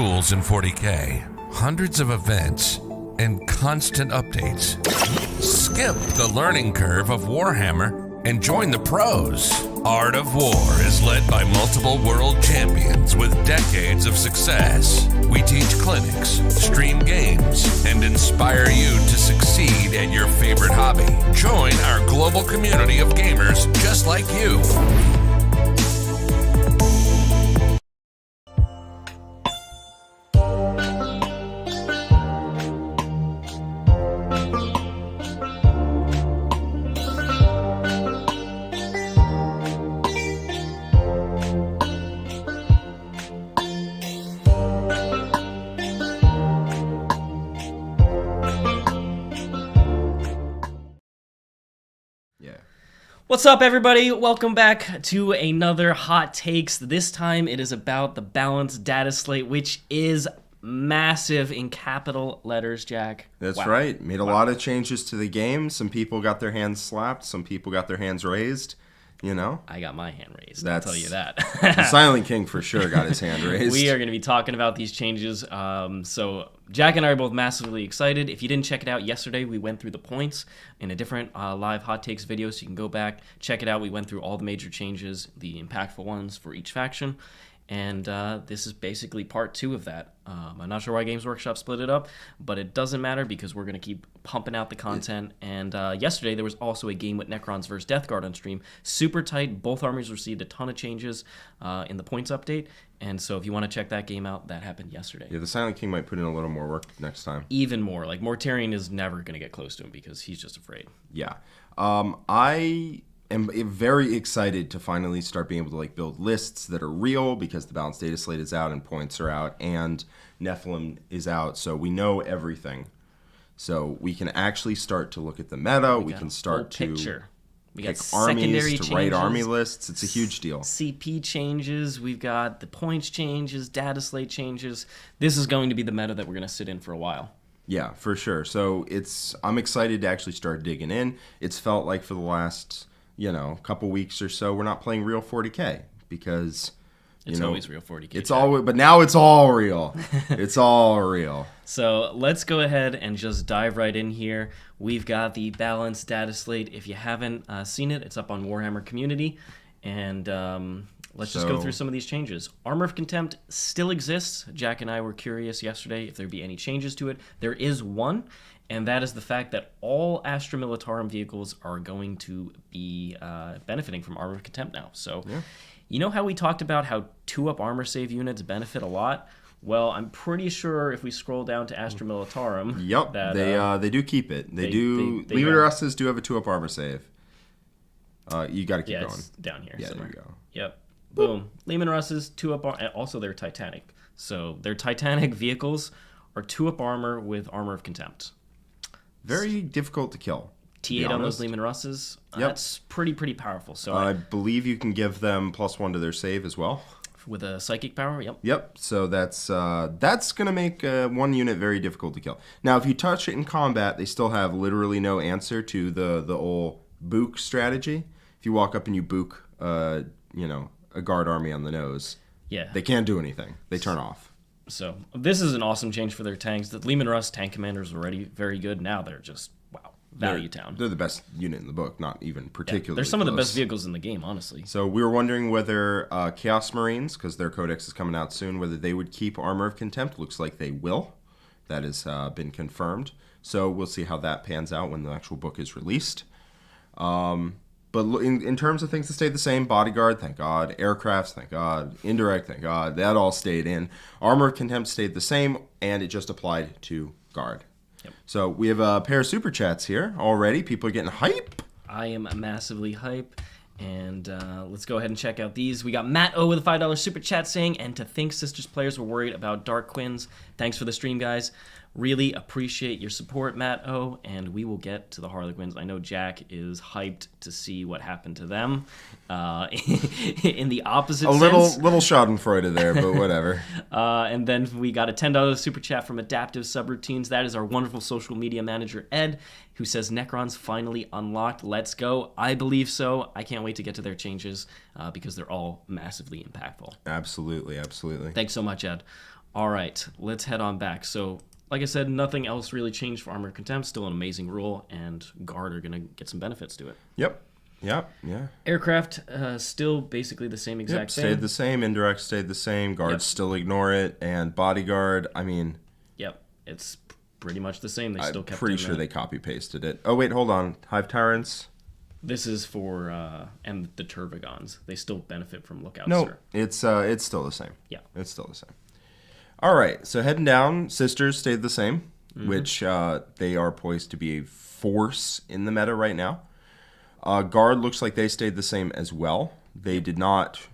rules in 40k, hundreds of events, and constant updates. Skip the learning curve of Warhammer and join the pros. Art of War is led by multiple world champions with decades of success. We teach clinics, stream games, and inspire you to succeed at your favorite hobby. Join our global community of gamers just like you. What's up, everybody? Welcome back to another Hot Takes. This time it is about the balanced data slate, which is massive in capital letters, Jack. That's right. Made a lot of changes to the game. Some people got their hands slapped. Some people got their hands raised. You know? I got my hand raised, I'll tell you that. The Silent King for sure got his hand raised. We are going to be talking about these changes. So Jack and I are both massively excited. If you didn't check it out yesterday, we went through the points in a different live Hot Takes video, so you can go back, check it out. We went through all the major changes, the impactful ones for each faction. And this is basically part 2 of that. I'm not sure why Games Workshop split it up, but it doesn't matter because we're going to keep pumping out the content. And yesterday there was also a game with Necrons versus Death Guard on stream. Super tight. Both armies received a ton of changes in the points update. And so if you want to check that game out, that happened yesterday. Yeah, the Silent King might put in a little more work next time. Even more. Like, Mortarion is never going to get close to him because he's just afraid. Yeah. I am very excited to finally start being able to build lists that are real because the balanced data slate is out and points are out and Nephilim is out, so we know everything. So we can actually start to look at the meta. We can start to pick armies to write army lists. It's a huge deal. CP changes. We've got the points changes, data slate changes. This is going to be the meta that we're going to sit in for a while. Yeah, for sure. So I'm excited to actually start digging in. It's felt like for the last couple weeks or so, we're not playing real 40k because it's always real 40k. It's always, but now it's all real. It's all real. So let's go ahead and just dive right in here. We've got the balanced data slate. If you haven't seen it, it's up on Warhammer Community, and let's just go through some of these changes. Armor of Contempt still exists. Jack and I were curious yesterday if there'd be any changes to it. There is one. And that is the fact that all Astra Militarum vehicles are going to be benefiting from Armor of Contempt now. So, You know how we talked about how 2-up armor save units benefit a lot? Well, I'm pretty sure if we scroll down to Astra Militarum... Yep, that, they do keep it. They do. Legion Russes do have a 2-up armor save. You got to keep going. It's down here somewhere. There you go. Yep. Boom. Leman Russes, 2-up armor. Also, they're Titanic. So their Titanic vehicles are 2-up armor with Armor of Contempt. Very difficult to kill. T8 on those Leman Russes. That's pretty powerful. So I believe you can give them +1 to their save as well. With a psychic power, Yep. So that's going to make one unit very difficult to kill. Now, if you touch it in combat, they still have literally no answer to the old book strategy. If you walk up and you book, a guard army on the nose, they can't do anything. They turn off. So this is an awesome change for their tanks. The Leman Russ tank commanders were already very good. Now they're just, value town. They're the best unit in the book, not even particularly they're some of the best vehicles in the game, honestly. So we were wondering whether Chaos Marines, because their codex is coming out soon, whether they would keep Armor of Contempt. Looks like they will. That has been confirmed. So we'll see how that pans out when the actual book is released. But in terms of things that stayed the same, Bodyguard, thank God. Aircrafts, thank God. Indirect, thank God. That all stayed in. Armor of Contempt stayed the same, and it just applied to Guard. Yep. So we have a pair of Super Chats here already. People are getting hype. I am massively hype. And let's go ahead and check out these. We got Matt O with a $5 Super Chat saying, and to think Sisters players were worried about Dark Quins. Thanks for the stream, guys. Really appreciate your support, Matt O, and we will get to the Harlequins. I know Jack is hyped to see what happened to them in the opposite sense. Little schadenfreude there, but whatever. And then we got a $10 Super Chat from Adaptive Subroutines. That is our wonderful social media manager, Ed, who says, Necron's finally unlocked. Let's go. I believe so. I can't wait to get to their changes because they're all massively impactful. Absolutely, absolutely. Thanks so much, Ed. All right, let's head on back. So, like I said, nothing else really changed for Armor of Contempt. Still an amazing rule, and Guard are going to get some benefits to it. Yep. Yeah. Aircraft, still basically the same exact thing. Stayed the same. Indirect stayed the same. Guards still ignore it. And Bodyguard, I mean... Yep, it's pretty much the same. They still kept it. I'm pretty sure they copy-pasted it. Oh, wait, hold on. Hive Tyrants? This is for, and the Turbogons. They still benefit from Lookout, No, sir. it's still the same. Yeah. It's still the same. All right, so heading down, Sisters stayed the same, which they are poised to be a force in the meta right now. Guard looks like they stayed the same as well. They did not...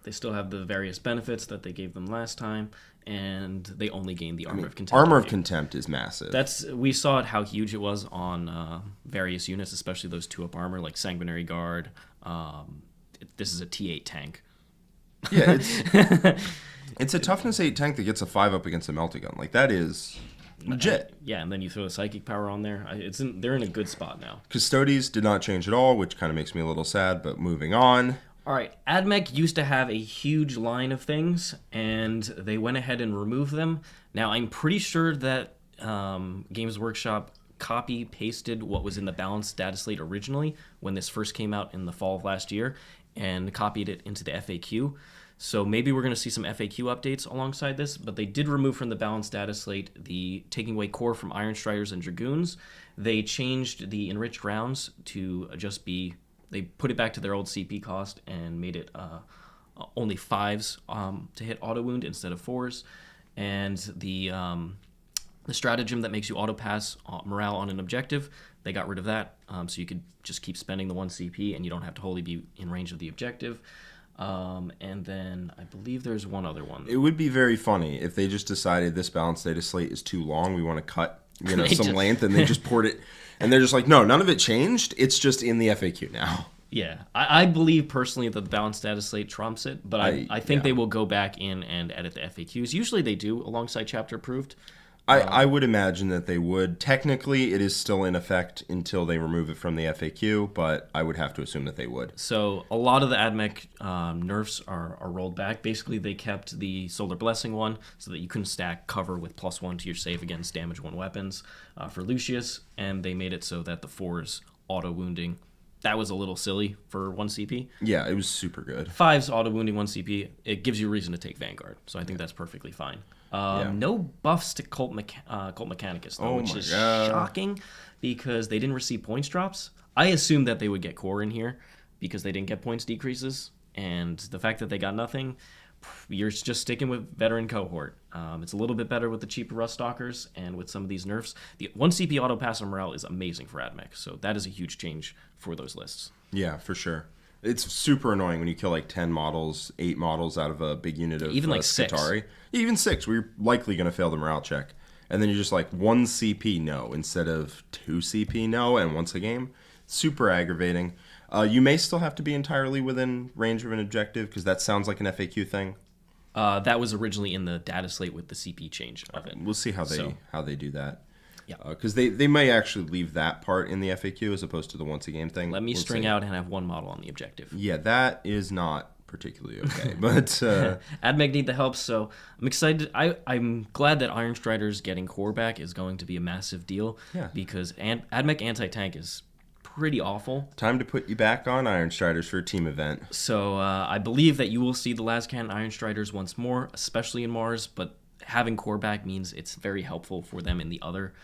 They still have the various benefits that they gave them last time, and they only gained the Armor of Contempt. Armor of Contempt is massive. We saw it how huge it was on various units, especially those 2-up armor like Sanguinary Guard. This is a T8 tank. Yeah, it's a toughness 8 tank that gets a 5-up against a melty gun. Like, that is legit. Yeah, and then you throw a Psychic Power on there. They're in a good spot now. Custodes did not change at all, which kind of makes me a little sad, but moving on. All right, AdMech used to have a huge line of things, and they went ahead and removed them. Now, I'm pretty sure that Games Workshop copy-pasted what was in the balanced data slate originally when this first came out in the fall of last year and copied it into the FAQ. So maybe we're going to see some FAQ updates alongside this, but they did remove from the balanced data slate the taking away core from Iron Striders and Dragoons. They changed the enriched rounds to just be... They put it back to their old CP cost and made it only 5s to hit auto wound instead of 4s. And the stratagem that makes you auto pass morale on an objective, they got rid of that. So you could just keep spending the 1 CP and you don't have to wholly be in range of the objective. And then I believe there's one other one. It would be very funny if they just decided this balanced data slate is too long. We want to cut some length, and they just poured it. And they're just like, no, none of it changed. It's just in the FAQ now. Yeah, I believe personally that the balanced data slate trumps it, but I think they will go back in and edit the FAQs. Usually they do alongside chapter approved. I would imagine that they would. Technically, it is still in effect until they remove it from the FAQ, but I would have to assume that they would. So a lot of the AdMech nerfs are rolled back. Basically, they kept the Solar Blessing one so that you couldn't stack cover with +1 to your save against damage 1 weapons for Lucius, and they made it so that the 4s auto wounding. That was a little silly for 1 CP. Yeah, it was super good. 5s auto wounding 1 CP. It gives you a reason to take Vanguard, so I think that's perfectly fine. No buffs to Cult Mechanicus, though, which is shocking because they didn't receive points drops. I assumed that they would get core in here because they didn't get points decreases, and the fact that they got nothing, you're just sticking with Veteran Cohort. It's a little bit better with the cheaper Rust Stalkers and with some of these nerfs. The 1 CP auto pass on morale is amazing for AdMech, so that is a huge change for those lists. Yeah, for sure. It's super annoying when you kill like 10 models, 8 models out of a big unit of even like 6. Skitarii. Even 6, where you're likely going to fail the morale check. And then you're just like 1 CP no instead of 2 CP no and once a game. Super aggravating. You may still have to be entirely within range of an objective because that sounds like an FAQ thing. That was originally in the data slate with the CP change of it. We'll see how they do that. Yeah, because they may actually leave that part in the FAQ as opposed to the once a game thing. Let me string out and have 1 model on the objective. Yeah, that is not particularly okay. But AdMech need the help, so I'm excited. I'm glad that Iron Strider's getting core back is going to be a massive deal. Yeah, because AdMech anti-tank is pretty awful. Time to put you back on Iron Striders for a team event. So I believe that you will see the last can Iron Striders once more, especially in Mars, but having core back means it's very helpful for them in the other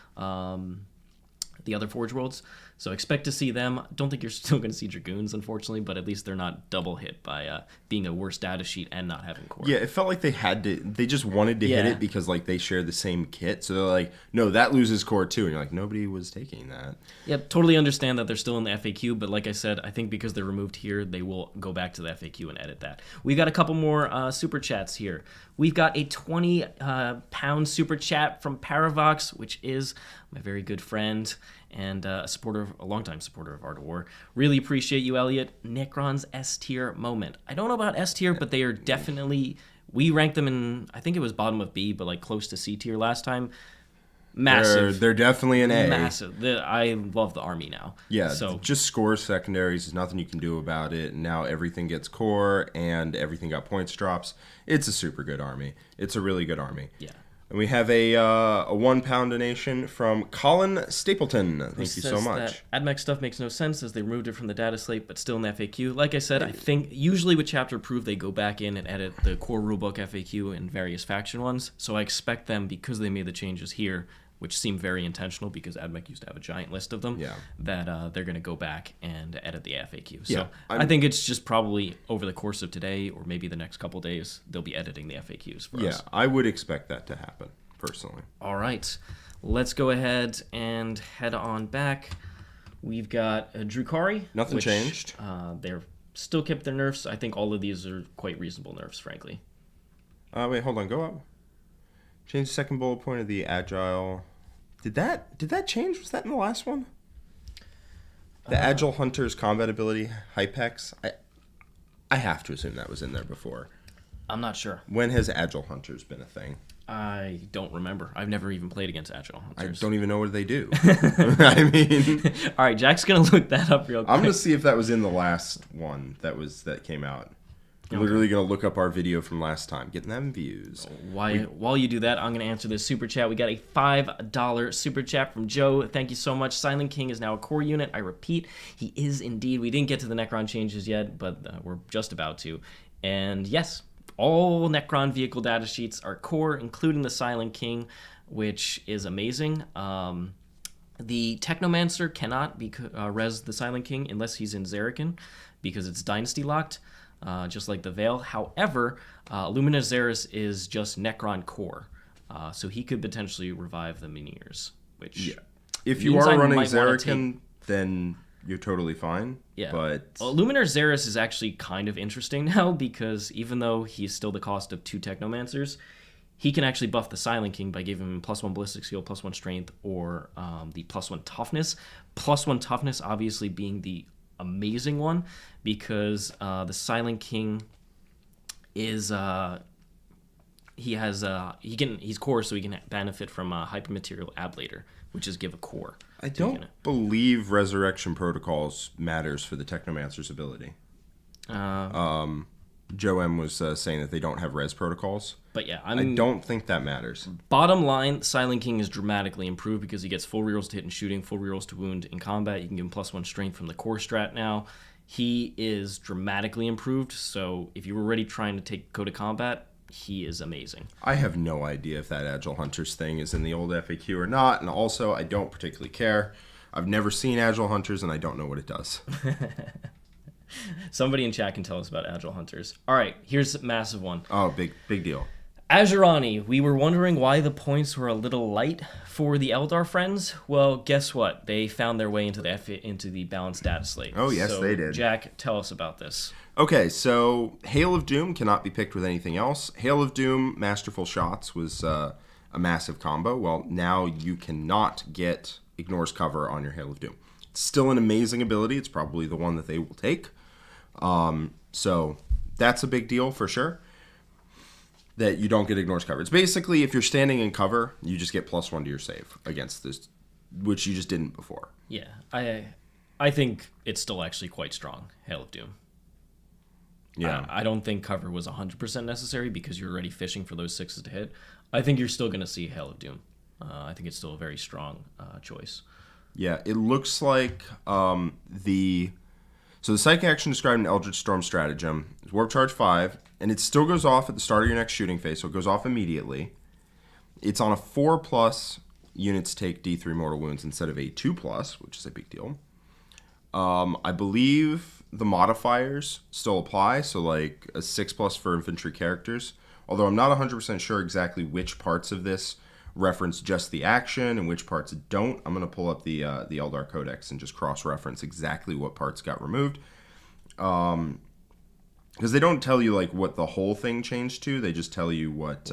Forge Worlds. So expect to see them. Don't think you're still going to see Dragoons, unfortunately, but at least they're not double hit by being a worse data sheet and not having core. Yeah, it felt like they just wanted to hit it because like they share the same kit. So they're like, no, that loses core too. And you're like, nobody was taking that. Yeah, totally understand that they're still in the FAQ, but like I said, I think because they're removed here, they will go back to the FAQ and edit that. We've got a couple more super chats here. We've got a 20-pound super chat from Paravox, which is my very good friend and a longtime supporter of Art of War. Really appreciate you, Elliot. Necron's S-tier moment. I don't know about S-tier, but they are definitely... We ranked them in, I think it was bottom of B, but like close to C-tier last time. Massive. They're definitely an A. Massive. I love the army now. Yeah, So just scores secondaries. There's nothing you can do about it. And now everything gets core and everything got points drops. It's a super good army. It's a really good army. yeah. And we have a 1 pound donation from Colin Stapleton. Thank you so much. That AdMech stuff makes no sense as they removed it from the data slate, but still in the FAQ. Like I said, I think usually with Chapter Approved, they go back in and edit the core rulebook FAQ and various faction ones. So I expect them, because they made the changes here, which seem very intentional because AdMech used to have a giant list of them, that they're going to go back and edit the FAQ. So I think it's just probably over the course of today or maybe the next couple days, they'll be editing the FAQs for us. Yeah, I would expect that to happen, personally. All right. Let's go ahead and head on back. We've got Drukari. Nothing changed. They're still kept their nerfs. I think all of these are quite reasonable nerfs, frankly. Wait, hold on. Go up. Change the second bullet point of the agile. Did that change? Was that in the last one? The Agile Hunter's combat ability, Hypex. I have to assume that was in there before. I'm not sure. When has Agile Hunters been a thing? I don't remember. I've never even played against Agile Hunters. I don't even know what they do. I mean... All right, Jack's going to look that up real quick. I'm going to see if that was in the last one that came out. I'm literally going to look up our video from last time. Getting them views. While you do that, I'm going to answer this super chat. We got a $5 super chat from Joe. Thank you so much. Silent King is now a core unit. I repeat, he is indeed. We didn't get to the Necron changes yet, but we're just about to. And yes, all Necron vehicle data sheets are core, including the Silent King, which is amazing. The Technomancer cannot res the Silent King unless he's in Zerakin, because it's dynasty locked. Just like the Veil. However, Luminous Xeris is just Necron core, so he could potentially revive the Miniers. Which, if you are running Zerakin, then you're totally fine. Yeah, but Luminous Xeris is actually kind of interesting now, because even though he's still the cost of 2 Technomancers, he can actually buff the Silent King by giving him +1 ballistic skill, +1 strength, or the +1 toughness. +1 toughness, obviously, being the amazing one, because the Silent King is he's core, so he can benefit from hypermaterial ablator, which is give a core. I don't believe Resurrection Protocols matters for the Technomancer's ability. Joe M was saying that they don't have res protocols. But yeah, I don't think that matters. Bottom line, Silent King is dramatically improved because he gets full rerolls to hit and shooting, full rerolls to wound in combat. You can give him +1 strength from the core strat now. He is dramatically improved, so if you were already trying to take Code of Combat, he is amazing. I have no idea if that Agile Hunters thing is in the old FAQ or not, and also I don't particularly care. I've never seen Agile Hunters, and I don't know what it does. Somebody in chat can tell us about Agile Hunters. All right, here's a massive one. Oh, big deal. Azurani, we were wondering why the points were a little light for the Eldar friends. Well, guess what? They found their way into the balanced data slate. Oh, yes, they did. Jack, tell us about this. Okay, so Hail of Doom cannot be picked with anything else. Hail of Doom, Masterful Shots was a massive combo. Well, now you cannot get Ignores Cover on your Hail of Doom. It's still an amazing ability. It's probably the one that they will take. So that's a big deal for sure, that you don't get Ignores Cover. It's basically, if you're standing in cover, you just get +1 to your save against this, which you just didn't before. Yeah, I think it's still actually quite strong, Hail of Doom. Yeah. I don't think cover was 100% necessary because you're already fishing for those 6s to hit. I think you're still going to see Hail of Doom. I think it's still a very strong choice. Yeah, it looks like the psychic action described in Eldritch Storm Stratagem is Warp Charge 5, and it still goes off at the start of your next shooting phase, so it goes off immediately. It's on a 4+, units take D3 mortal wounds instead of a 2+, which is a big deal. I believe the modifiers still apply, so like a 6+ for infantry characters, although I'm not 100% sure exactly which parts of this reference just the action and which parts don't. I'm going to pull up the Eldar Codex and just cross-reference exactly what parts got removed. Because they don't tell you like what the whole thing changed to. They just tell you what...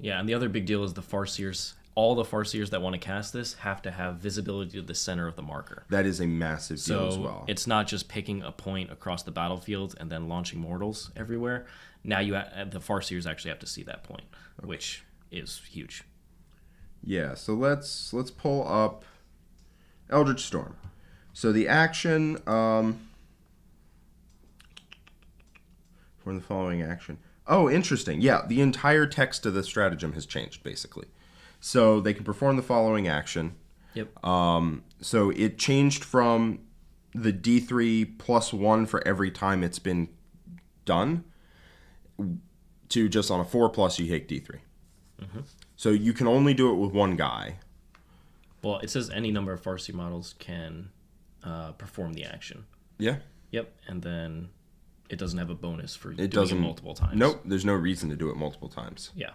Yeah, and the other big deal is the Farseers. All the Farseers that want to cast this have to have visibility to the center of the marker. That is a massive deal as well. It's not just picking a point across the battlefield and then launching mortals everywhere. Now the Farseers actually have to see that point, which is huge. Yeah, so let's pull up Eldritch Storm. So the action, for the following action. Oh, interesting. Yeah, the entire text of the stratagem has changed, basically. So they can perform the following action. Yep. So it changed from the D3 plus 1 for every time it's been done to just on a 4+ you take D3. Mm-hmm. So you can only do it with one guy. Well, it says any number of Farsi models can perform the action. Yeah. Yep, and then it doesn't have a bonus for doing it multiple times. Nope, there's no reason to do it multiple times. Yeah.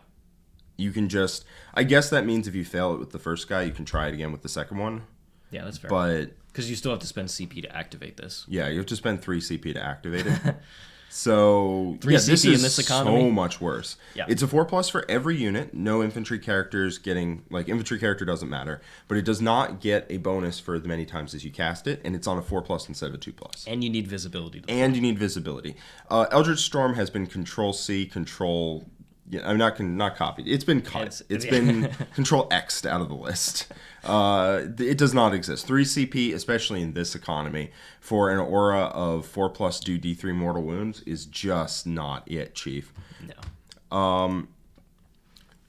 You can just... I guess that means if you fail it with the first guy, you can try it again with the second one. Yeah, that's fair. But... Because you still have to spend CP to activate this. Yeah, you have to spend 3 CP to activate it. So... 3 CP this is in this economy? so much worse. Yeah. It's a 4+ for every unit. No infantry characters getting... Like, infantry character doesn't matter. But it does not get a bonus for as many times as you cast it. And it's on a 4+ instead of a 2+. And you need visibility. And you need visibility. Eldritch Storm has been Control-C, Control... Yeah, I'm not copied. It's been cut. It's been Control X'd out of the list. It does not exist. 3 CP, especially in this economy, for an aura of 4+ do D3 mortal wounds is just not it, Chief. No.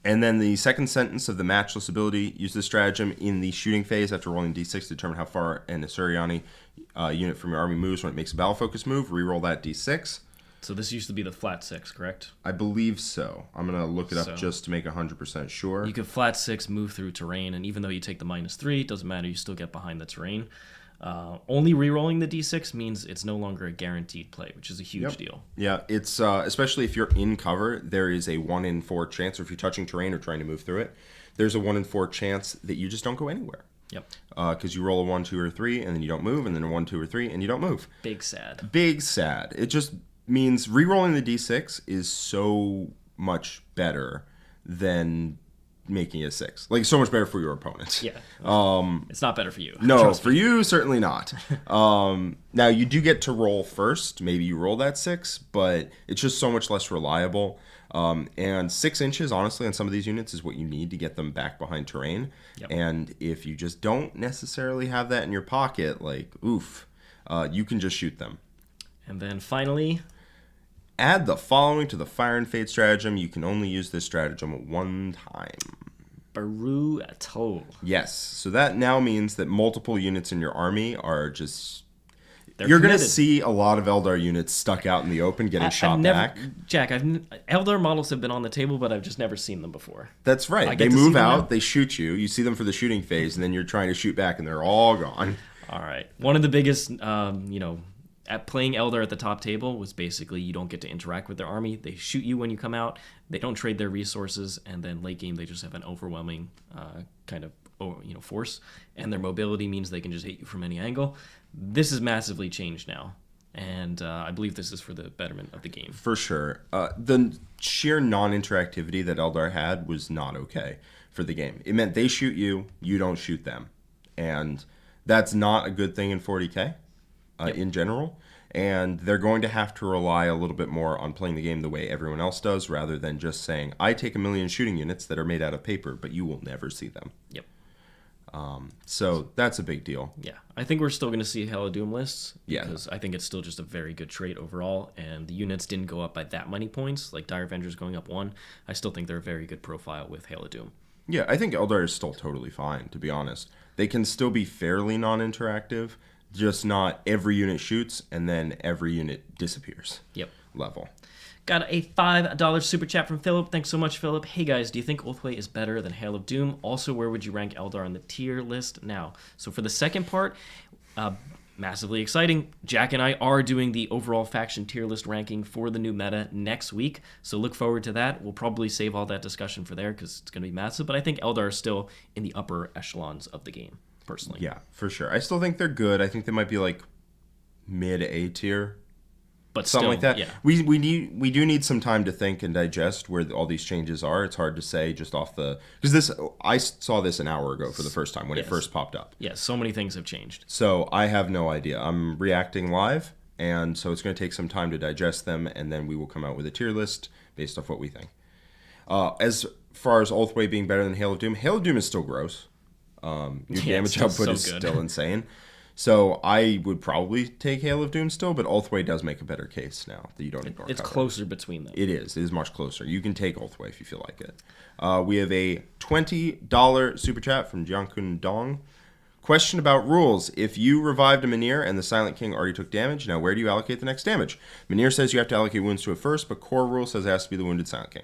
And then the second sentence of the matchless ability, use this stratagem in the shooting phase after rolling D6 to determine how far an Asuryani unit from your army moves when it makes a battle focus move. Reroll that D6. So this used to be the flat 6, correct? I believe so. I'm going to look it up just to make 100% sure. You could flat 6 move through terrain, and even though you take the -3, it doesn't matter. You still get behind the terrain. Only re-rolling the D6 means it's no longer a guaranteed play, which is a huge deal. Yeah, it's especially if you're in cover, there is a 1 in 4 chance, or if you're touching terrain or trying to move through it, there's a 1 in 4 chance that you just don't go anywhere. Yep. Because you roll a 1, 2, or 3, and then you don't move, and then a 1, 2, or 3, and you don't move. Big sad. Big sad. It just means re-rolling the D6 is so much better than making it a 6. Like, so much better for your opponent. Yeah. It's not better for you. No, for you, certainly not. Now, you do get to roll first. Maybe you roll that 6, but it's just so much less reliable. And 6 inches, honestly, on some of these units is what you need to get them back behind terrain. Yep. And if you just don't necessarily have that in your pocket, like, oof, you can just shoot them. And then finally... Add the following to the Fire and Fade stratagem. You can only use this stratagem one time. Baru Atoll. Yes. So that now means that multiple units in your army are just... You're going to see a lot of Eldar units stuck out in the open getting shot back. Jack, Eldar models have been on the table, but I've just never seen them before. That's right. They move out, they shoot you, you see them for the shooting phase, and then you're trying to shoot back, and they're all gone. All right. One of the biggest, at playing Eldar at the top table was basically you don't get to interact with their army. They shoot you when you come out. They don't trade their resources, and then late game they just have an overwhelming force, and their mobility means they can just hit you from any angle. This is massively changed now, and I believe this is for the betterment of the game. For sure. The sheer non-interactivity that Eldar had was not okay for the game. It meant they shoot you, you don't shoot them, and that's not a good thing in 40K. In general, and they're going to have to rely a little bit more on playing the game the way everyone else does, rather than just saying, I take 1 million shooting units that are made out of paper, but you will never see them. Yep. So that's a big deal. Yeah, I think we're still going to see Hella Doom lists, because yeah. I think it's still just a very good trait overall, and the units didn't go up by that many points, like Dire Avengers going up 1. I still think they're a very good profile with Hella Doom. Yeah, I think Eldar is still totally fine, to be honest. They can still be fairly non-interactive, just not every unit shoots and then every unit disappears. Yep. Level. Got a $5 super chat from Philip. Thanks so much, Philip. Hey guys, do you think Oathway is better than Hail of Doom? Also, where would you rank Eldar on the tier list now? So for the second part, massively exciting. Jack and I are doing the overall faction tier list ranking for the new meta next week. So look forward to that. We'll probably save all that discussion for there because it's going to be massive. But I think Eldar is still in the upper echelons of the game. Personally. Yeah, for sure. I still think they're good. I think they might be like mid A tier, but something still, like that. Yeah. We do need some time to think and digest where all these changes are. It's hard to say just off the because I saw this an hour ago for the first time when it first popped up. Yeah, so many things have changed. So I have no idea. I'm reacting live, and so it's going to take some time to digest them, and then we will come out with a tier list based off what we think. As far as Ulthway being better than Hail of Doom is still gross. Your damage output is still insane. So I would probably take Hail of Doom still, but Ulthway does make a better case now that you don't ignore It's cover. closer between them. It is much closer. You can take Ulthway if you feel like it. We have a $20 super chat from Jiankun Dong. Question about rules. If you revived a Mynir and the Silent King already took damage, now where do you allocate the next damage? Mynir says you have to allocate wounds to it first, but core rule says it has to be the wounded Silent King.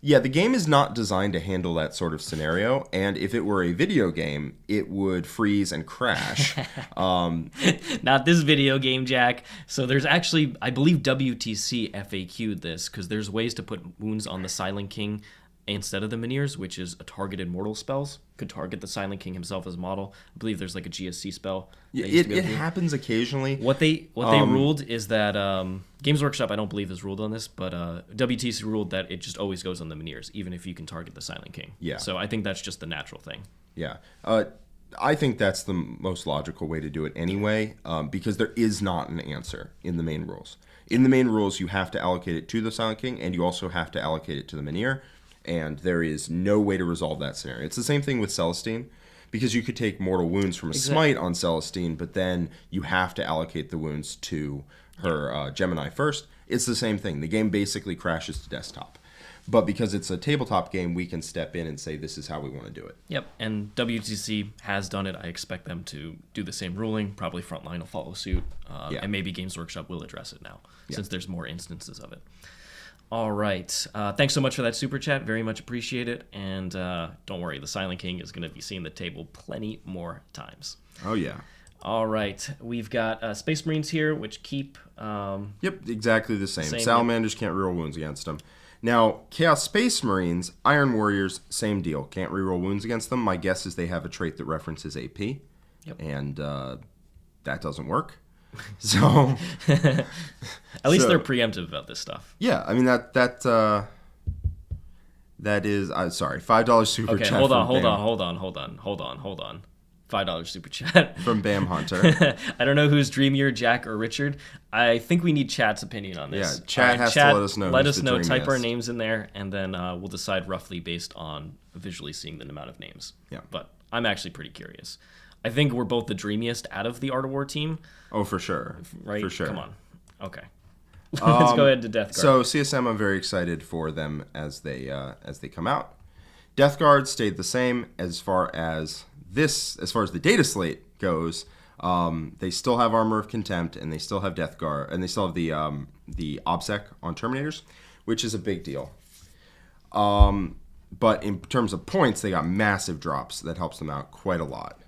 Yeah, the game is not designed to handle that sort of scenario, and if it were a video game, it would freeze and crash. Not this video game, Jack. So there's actually, I believe WTC FAQ'd this, because there's ways to put wounds on the Silent King instead of the Mynirs, which is a targeted mortal spells. Could target the Silent King himself as a model. I believe there's like a GSC spell. Yeah, it happens occasionally. What they ruled is that Games Workshop, I don't believe, has ruled on this, but WTC ruled that it just always goes on the Mynirs, even if you can target the Silent King. Yeah. So I think that's just the natural thing. Yeah. I think that's the most logical way to do it anyway, because there is not an answer in the main rules. In the main rules, you have to allocate it to the Silent King, and you also have to allocate it to the Mynir, and there is no way to resolve that scenario. It's the same thing with Celestine, because you could take mortal wounds from a smite on Celestine, but then you have to allocate the wounds to her Gemini first. It's the same thing. The game basically crashes to desktop. But because it's a tabletop game, we can step in and say this is how we want to do it. Yep, and WTC has done it. I expect them to do the same ruling. Probably Frontline will follow suit. And maybe Games Workshop will address it now, since there's more instances of it. All right. Thanks so much for that super chat. Very much appreciate it. And don't worry, the Silent King is going to be seeing the table plenty more times. Oh, yeah. All right. We've got Space Marines here, which keep... Yep, exactly the same. Salamanders can't reroll wounds against them. Now, Chaos Space Marines, Iron Warriors, same deal. Can't reroll wounds against them. My guess is they have a trait that references AP. Yep. And that doesn't work. So... At least they're preemptive about this stuff. Yeah, I mean, that is... sorry, $5 super chat. Okay, hold on. $5 super chat. From Bam Hunter. I don't know who's dreamier, Jack or Richard. I think we need chat's opinion on this. Yeah, chat has to let us know. Let us know. Type our names in there, and then we'll decide roughly based on visually seeing the amount of names. Yeah. But I'm actually pretty curious. I think we're both the dreamiest out of the Art of War team. Oh, for sure. Right? For sure. Come on. Okay. Let's go ahead to Death Guard. So CSM, I'm very excited for them as they come out. Death Guard stayed the same as far as the Dataslate goes. They still have Armor of Contempt, and they still have Death Guard, and they still have the OBSEC on Terminators, which is a big deal. But in terms of points, they got massive drops. That helps them out quite a lot.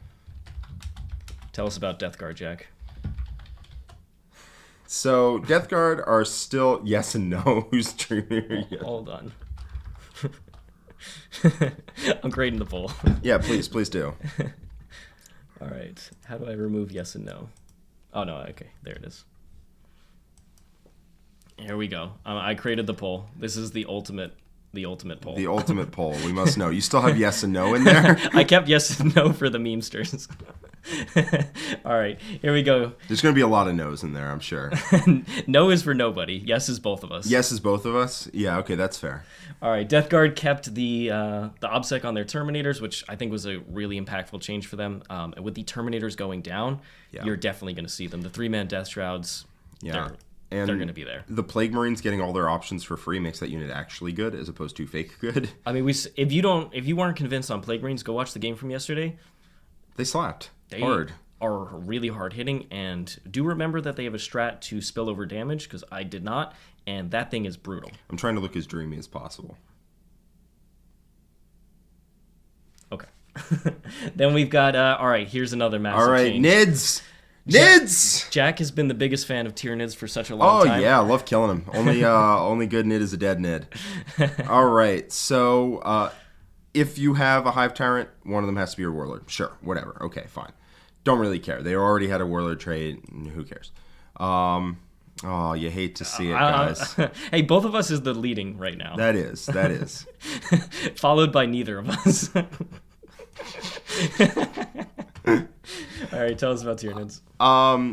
Tell us about Death Guard, Jack. So Death Guard are still yes and no. Who's dreamier? Hold on. I'm creating the poll. Yeah, please do. All right. How do I remove yes and no? Oh, no. Okay. There it is. Here we go. I created the poll. This is the ultimate poll. The ultimate poll. We must know. You still have yes and no in there? I kept yes and no for the memesters. All right. Here we go. There's going to be a lot of no's in there, I'm sure. No is for nobody. Yes is both of us. Yes is both of us? Yeah, okay, that's fair. All right. Death Guard kept the OBSEC on their Terminators, which I think was a really impactful change for them. And with the Terminators going down, you're definitely going to see them. The 3-man Death Shrouds, they're going to be there. The Plague Marines getting all their options for free makes that unit actually good as opposed to fake good. I mean, if you weren't convinced on Plague Marines, go watch the game from yesterday. They slapped. They hard. Are really hard hitting, and do remember that they have a strat to spillover damage, because I did not, and that thing is brutal. I'm trying to look as dreamy as possible. Okay. Then we've got, all right, here's another massive all right, change. Nids! Jack has been the biggest fan of Tyranids for such a long time. Oh, yeah, I love killing him. Only good Nid is a dead Nid. All right, so if you have a Hive Tyrant, one of them has to be your Warlord. Sure, whatever. Okay, fine. Don't really care. They already had a Warlord trait. Who cares? Oh, you hate to see it, guys. Hey, both of us is the leading right now. That is. Followed by neither of us. All right, tell us about Tyranids.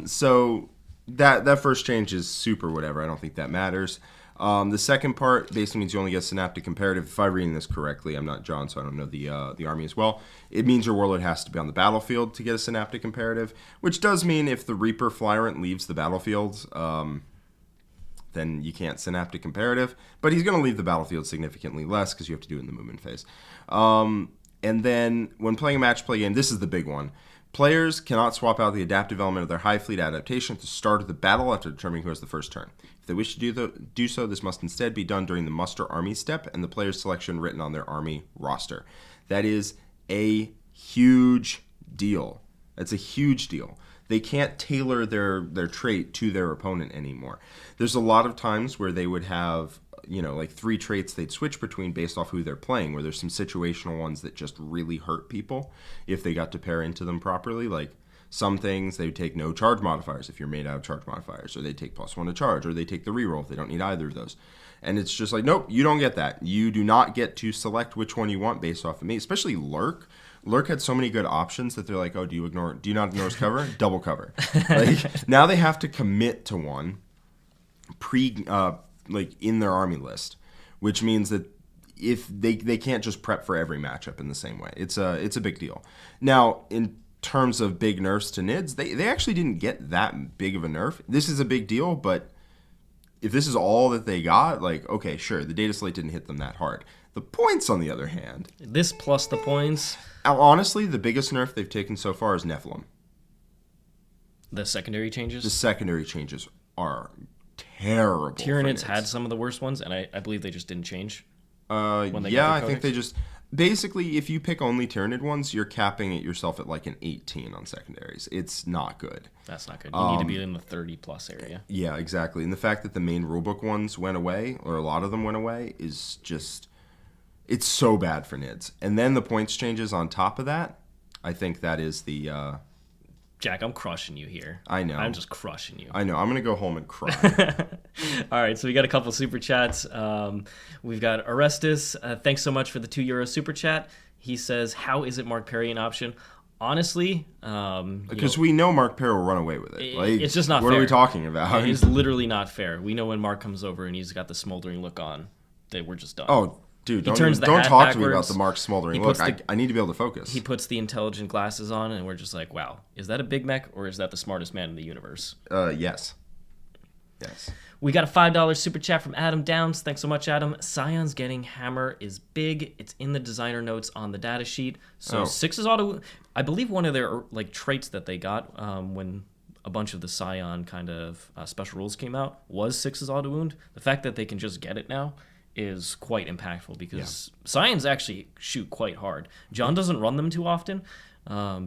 So that first change is super whatever. I don't think that matters. The second part basically means you only get Synaptic Comparative. If I'm reading this correctly, I'm not John, so I don't know the army as well. It means your Warlord has to be on the battlefield to get a Synaptic Comparative, which does mean if the Reaper Flyrant leaves the battlefield, then you can't Synaptic Comparative. But he's going to leave the battlefield significantly less because you have to do it in the movement phase. And then when playing a match play game, this is the big one. Players cannot swap out the adaptive element of their High Fleet adaptation at the start of the battle after determining who has the first turn. If they wish to do so, this must instead be done during the muster army step and the player's selection written on their army roster. That is a huge deal. That's a huge deal. They can't tailor their trait to their opponent anymore. There's a lot of times where they would have, like 3 traits they'd switch between based off who they're playing, where there's some situational ones that just really hurt people if they got to pair into them properly. Like some things, they would take no charge modifiers if you're made out of charge modifiers, or they take +1 to charge, or they take the reroll if they don't need either of those. And it's just like, nope, you don't get that. You do not get to select which one you want based off of me, especially Lurk. Lurk had so many good options that they're like, oh, do you not ignore his cover? Double cover. Like, now they have to commit to one in their army list, which means that if they can't just prep for every matchup in the same way. It's a big deal. Now, in terms of big nerfs to NIDs, they actually didn't get that big of a nerf. This is a big deal, but if this is all that they got, like, okay, sure, the Dataslate didn't hit them that hard. The points, on the other hand, this plus the points. Honestly, the biggest nerf they've taken so far is Nephilim. The secondary changes? The secondary changes are terrible. Tyranids had some of the worst ones, and I believe they just didn't change. I think they just... Basically, if you pick only Tyranid ones, you're capping it yourself at like an 18 on secondaries. It's not good. That's not good. You need to be in the 30-plus area. Yeah, exactly. And the fact that the main rulebook ones went away, or a lot of them went away, is just... It's so bad for NIDs. And then the points changes on top of that, I think that is the... Jack, I'm crushing you here. I know. I'm just crushing you. I know. I'm going to go home and cry. All right, so we got a couple super chats. We've got Orestes. Thanks so much for the €2 super chat. He says, how is it Mark Perry an option? Honestly... because we know Mark Perry will run away with it. Like, it's just not fair. What are we talking about? It is literally not fair. We know when Mark comes over and he's got the smoldering look on, that we're just done. Oh, dude, don't talk to me about the Mark smoldering look. I need to be able to focus. He puts the intelligent glasses on, and we're just like, wow, is that a Big Mech, or is that the smartest man in the universe? Yes. We got a $5 super chat from Adam Downs. Thanks so much, Adam. Scion's getting hammer is big. It's in the designer notes on the data sheet. So 6 is auto. I believe one of their traits that they got when a bunch of the Scion kind of special rules came out was 6 is auto wound. The fact that they can just get it now is quite impactful because Scions actually shoot quite hard. John doesn't run them too often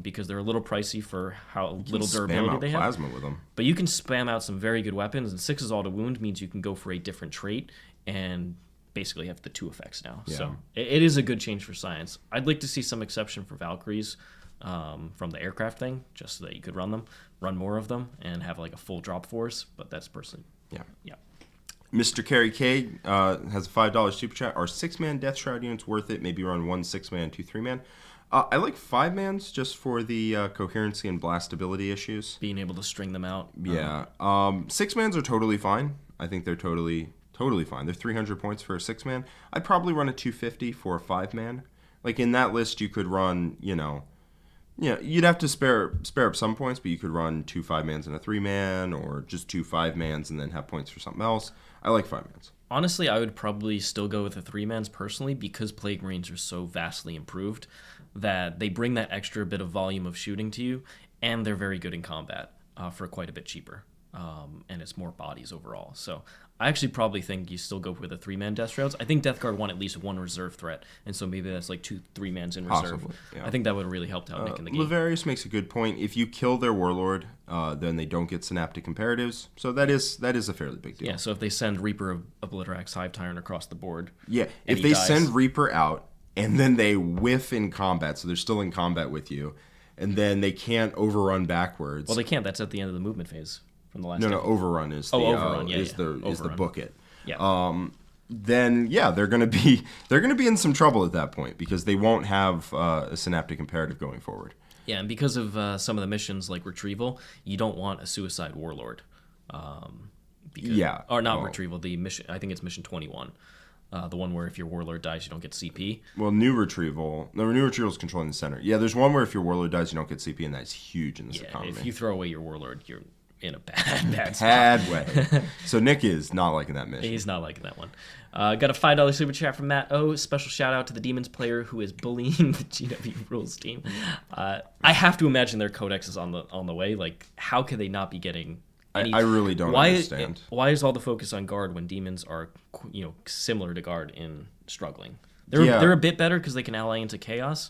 because they're a little pricey for how little durability they have. Plasma with them. But you can spam out some very good weapons, and 6 is auto wound means you can go for a different trait and basically have the 2 effects now. Yeah. So it is a good change for Science. I'd like to see some exception for Valkyries from the aircraft thing, just so that you could run more of them, and have like a full drop force. But that's personally, yeah. Mr. Kerry K has a $5 super chat. Are 6-man Death Shroud units worth it? Maybe run 1 6-man, 2 3-man. I like 5-mans just for the coherency and blastability issues. Being able to string them out. Yeah. 6-mans are totally fine. I think they're totally fine. They're 300 points for a 6-man. I'd probably run a 250 for a 5-man. Like in that list, you could run, you'd have to spare up some points, but you could run 2 5-mans and a 3-man, or just 2 5-mans and then have points for something else. I like 5-mans. Honestly, I would probably still go with the 3-mans personally because Plague Marines are so vastly improved that they bring that extra bit of volume of shooting to you, and they're very good in combat for quite a bit cheaper. And it's more bodies overall. So I actually probably think you still go with the 3-man Death Shrouds. I think Death Guard want at least 1 reserve threat, and so maybe that's like 2 3-mans in reserve. Possibly, yeah. I think that would really help out Nick in the game. Lavarius makes a good point. If you kill their Warlord, then they don't get Synaptic Comparatives. So that is a fairly big deal. Yeah, so if they send Reaper of Obliterax Hive Tyrant across the board. Yeah, if they send Reaper out, and then they whiff in combat, so they're still in combat with you, and then they can't overrun backwards. Well, they can't. That's at the end of the movement phase. From the last overrun is the overrun, is the book it. Yeah. Then they're gonna be in some trouble at that point because they won't have a Synaptic Imperative going forward. Yeah, and because of some of the missions like Retrieval, you don't want a Suicide Warlord. Yeah. Or not retrieval, the mission, I think it's mission 21. The one where if your warlord dies, you don't get CP. Well, new retrieval. No, new retrieval is controlling the center. Yeah, there's one where if your warlord dies, you don't get CP, and that's huge in this economy. If you throw away your warlord, you're in a bad spot. Bad way. So Nick is not liking that mission. He's not liking that one. Got a $5 super chat from Matt O. Special shout out to the Demons player who is bullying the GW Rules team. I have to imagine their codex is on the way. Like, how could they not be getting? I really don't understand. Why is all the focus on guard when demons are, similar to guard in struggling? They're a bit better because they can ally into chaos,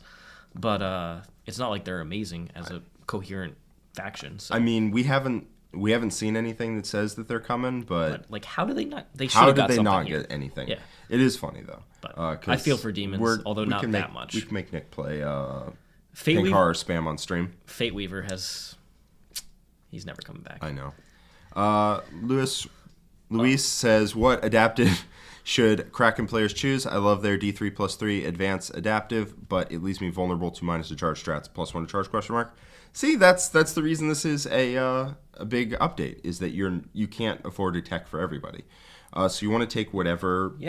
but it's not like they're amazing as a coherent faction. So. I mean, we haven't seen anything that says that they're coming, but like, how do they not? They how did they not here. get anything? Yeah, it is funny though. But I feel for demons, although not that much. We can make Nick play Fate Pink Horror spam on stream. Fate Weaver he's never coming back. I know. Luis says, what adaptive should Kraken players choose? I love their D3+3 advanced adaptive, but it leaves me vulnerable to minus to charge strats, +1 to charge question mark. See, that's the reason this is a big update, is that you can't afford a tech for everybody. So you want to take whatever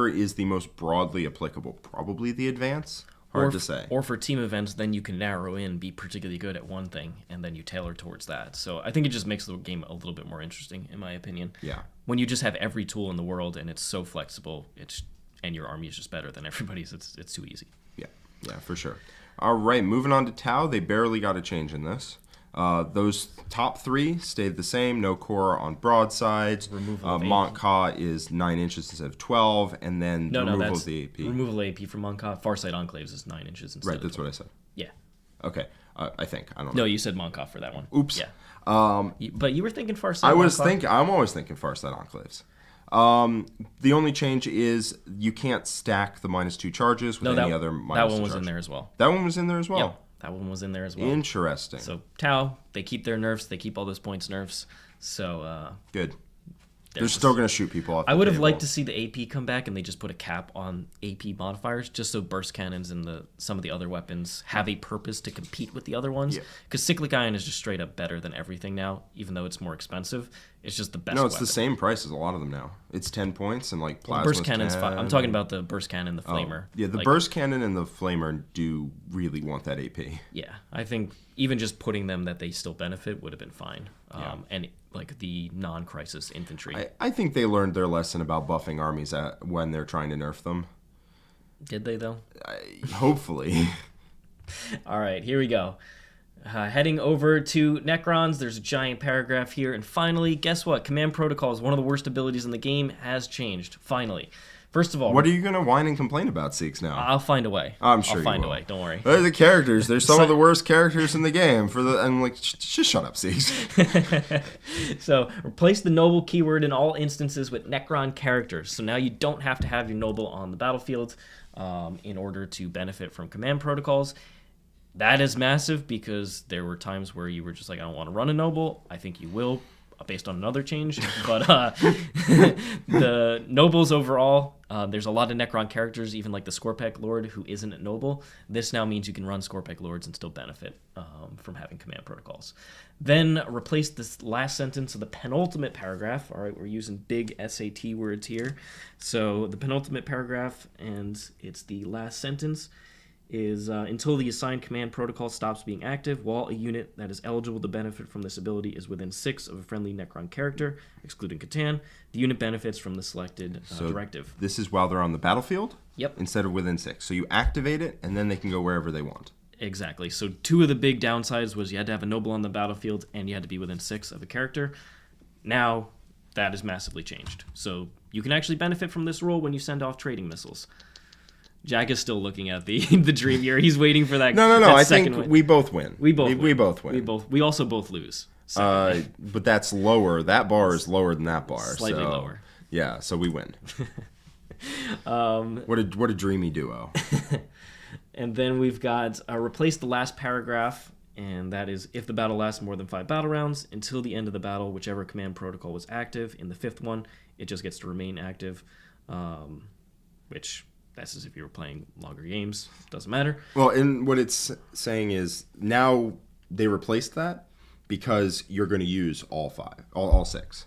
is the most broadly applicable, probably the advance. Hard to say. Or for team events, then you can narrow in, be particularly good at one thing, and then you tailor towards that. So I think it just makes the game a little bit more interesting, in my opinion. Yeah. When you just have every tool in the world and it's so flexible, and your army is just better than everybody's, it's too easy. Yeah, for sure. All right, moving on to Tau. They barely got a change in this. Those top three stayed the same. No core on broadsides. Montka is 9 inches instead of 12, and then removal of the AP. Removal AP from Montka. Farsight Enclaves is 9 inches instead. Right, that's what I said. Yeah. Okay, I think I don't know. No, you said Montka for that one. Oops. Yeah. But you were thinking Farsight. I'm always thinking Farsight Enclaves. The only change is you can't stack the -2 charges with any other -2 that one was charge. in there as well. That one was in there as well. Yep. That one was in there as well. Interesting. So Tau, they keep their nerfs. They keep all those points nerfs. So good. They're still going to shoot people off. I would have liked to see the AP come back and they just put a cap on AP modifiers, just so burst cannons and some of the other weapons have a purpose to compete with the other ones. Because cyclic ion is just straight up better than everything now, even though it's more expensive. It's just the best. No, it's weapon. the same price as a lot of them now. It's 10 points and like plasma. Burst cannon's fine. I'm talking about the burst cannon, the flamer. Yeah, the burst cannon and the flamer do really want that AP. Yeah, I think even just putting them that they still benefit would have been fine. And like the non-crisis infantry. I think they learned their lesson about buffing armies when they're trying to nerf them. Did they though? Hopefully. All right, here we go. Heading over to Necrons, there's a giant paragraph here. And finally, guess what? Command Protocols, one of the worst abilities in the game, has changed. Finally. First of all... What are you going to whine and complain about, Seeks, now? I'll find a way. I'm sure I'll find you will. a way. Don't worry. They're the characters. They're some of the worst characters in the game. I'm like, just shut up, Seeks. So, replace the noble keyword in all instances with Necron characters. So now you don't have to have your noble on the battlefield in order to benefit from Command Protocols. That is massive because there were times where you were just like, I don't want to run a noble. I think you will, based on another change. But the nobles overall, there's a lot of Necron characters, even like the Scorpek Lord, who isn't a noble. This now means you can run Scorpek Lords and still benefit from having Command Protocols. Then replace this last sentence of the penultimate paragraph. All right, we're using big SAT words here. So the penultimate paragraph, and it's the last sentence, is until the assigned command protocol stops being active, while a unit that is eligible to benefit from this ability is within 6 of a friendly Necron character, excluding Catan, the unit benefits from the selected directive. This is while they're on the battlefield? Yep. Instead of within 6. So you activate it, and then they can go wherever they want. Exactly. So 2 of the big downsides was you had to have a noble on the battlefield, and you had to be within 6 of a character. Now, that is massively changed. So you can actually benefit from this rule when you send off trading missiles. Jack is still looking at the dream year. He's waiting for that. No. That I think we both win. We both win. We also both lose. So. But that's lower. That bar is lower than that bar. Slightly lower. Yeah, so we win. What a dreamy duo. And then we've got replace the last paragraph, and that is if the battle lasts more than 5 battle rounds until the end of the battle, whichever command protocol was active. In the 5th one, it just gets to remain active, which. That's as if you were playing longer games. Doesn't matter. Well, and what it's saying is now they replaced that because you're going to use all 5, all 6.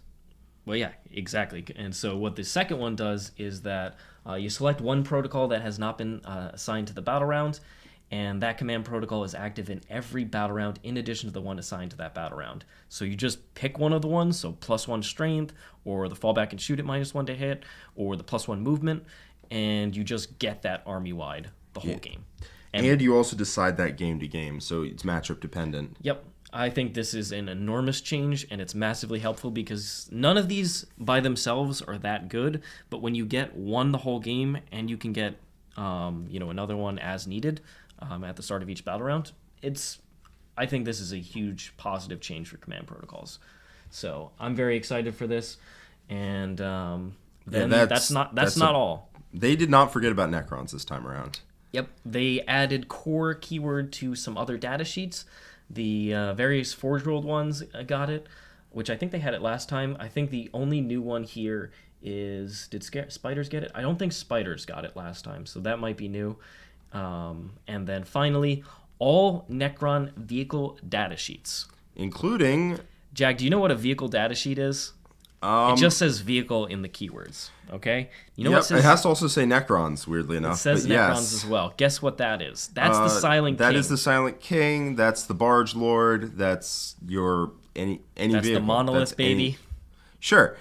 Well, yeah, exactly. And so what the second one does is that you select one protocol that has not been assigned to the battle round, and that command protocol is active in every battle round in addition to the one assigned to that battle round. So you just pick one of the ones, so +1 strength, or the fallback and shoot at -1 to hit, or the +1 movement, and you just get that army-wide the whole game. And you also decide that game to game, so it's matchup dependent. Yep. I think this is an enormous change, and it's massively helpful because none of these by themselves are that good, but when you get one the whole game and you can get another one as needed at the start of each battle round, I think this is a huge positive change for command protocols. So I'm very excited for this, and that's not all. They did not forget about Necrons this time around. Yep, they added core keyword to some other data sheets. The various Forge World ones got it, which I think they had it last time. I think the only new one here is, did Spiders get it? I don't think Spiders got it last time, so that might be new. And then finally, all Necron vehicle data sheets. Including... Jack, do you know what a vehicle data sheet is? It just says vehicle in the keywords, okay? You know what it says? It has to also say Necrons, weirdly enough. It says Necrons as well. Guess what that is? That's the Silent King. That is the Silent King. That's the Barge Lord. That's your any That's vehicle. the Monolith, baby. Sure.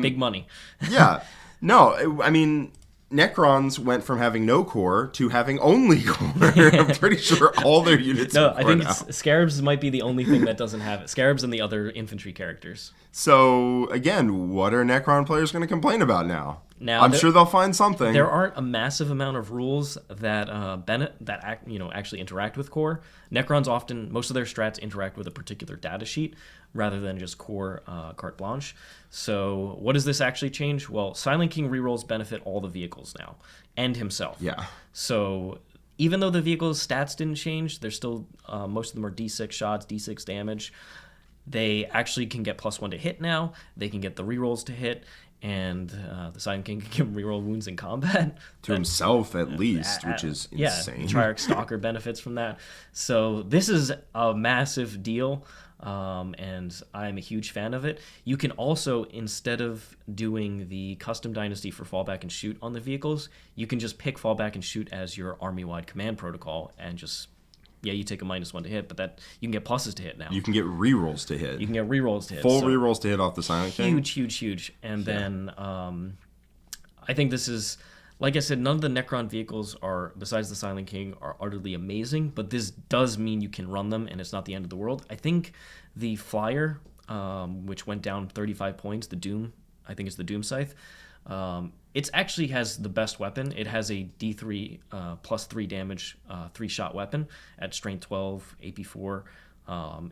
Big money. Yeah. No, I mean... Necrons went from having no core to having only core. I'm pretty sure all their units No, have I core think now. Scarabs might be the only thing that doesn't have it. Scarabs and the other infantry characters. So, again, what are Necron players going to complain about now? Now I'm sure they'll find something. There aren't a massive amount of rules that actually interact with core. Necrons often, most of their strats interact with a particular data sheet rather than just core carte blanche. So what does this actually change? Well, Silent King rerolls benefit all the vehicles now, and himself. Yeah. So even though the vehicle's stats didn't change, they're still, most of them are D6 shots, D6 damage. They actually can get +1 to hit now. They can get the rerolls to hit. And the Silent King can give him reroll wounds in combat. To himself, at least, which is insane. Yeah, Triarch Stalker benefits from that. So this is a massive deal, and I'm a huge fan of it. You can also, instead of doing the custom dynasty for fallback and shoot on the vehicles, you can just pick fallback and shoot as your army-wide command protocol and just... Yeah, you take a -1 to hit, but that you can get pluses to hit now. You can get rerolls to hit. You can get rerolls to hit. Full rerolls to hit off the Silent King. Huge. And then I think this is, like I said, none of the Necron vehicles are, besides the Silent King, are utterly amazing, but this does mean you can run them and it's not the end of the world. I think the Flyer, which went down 35 points, the Doom, I think it's the Doom Scythe, it actually has the best weapon. It has a D3 +3 damage 3-shot weapon at strength 12, AP4.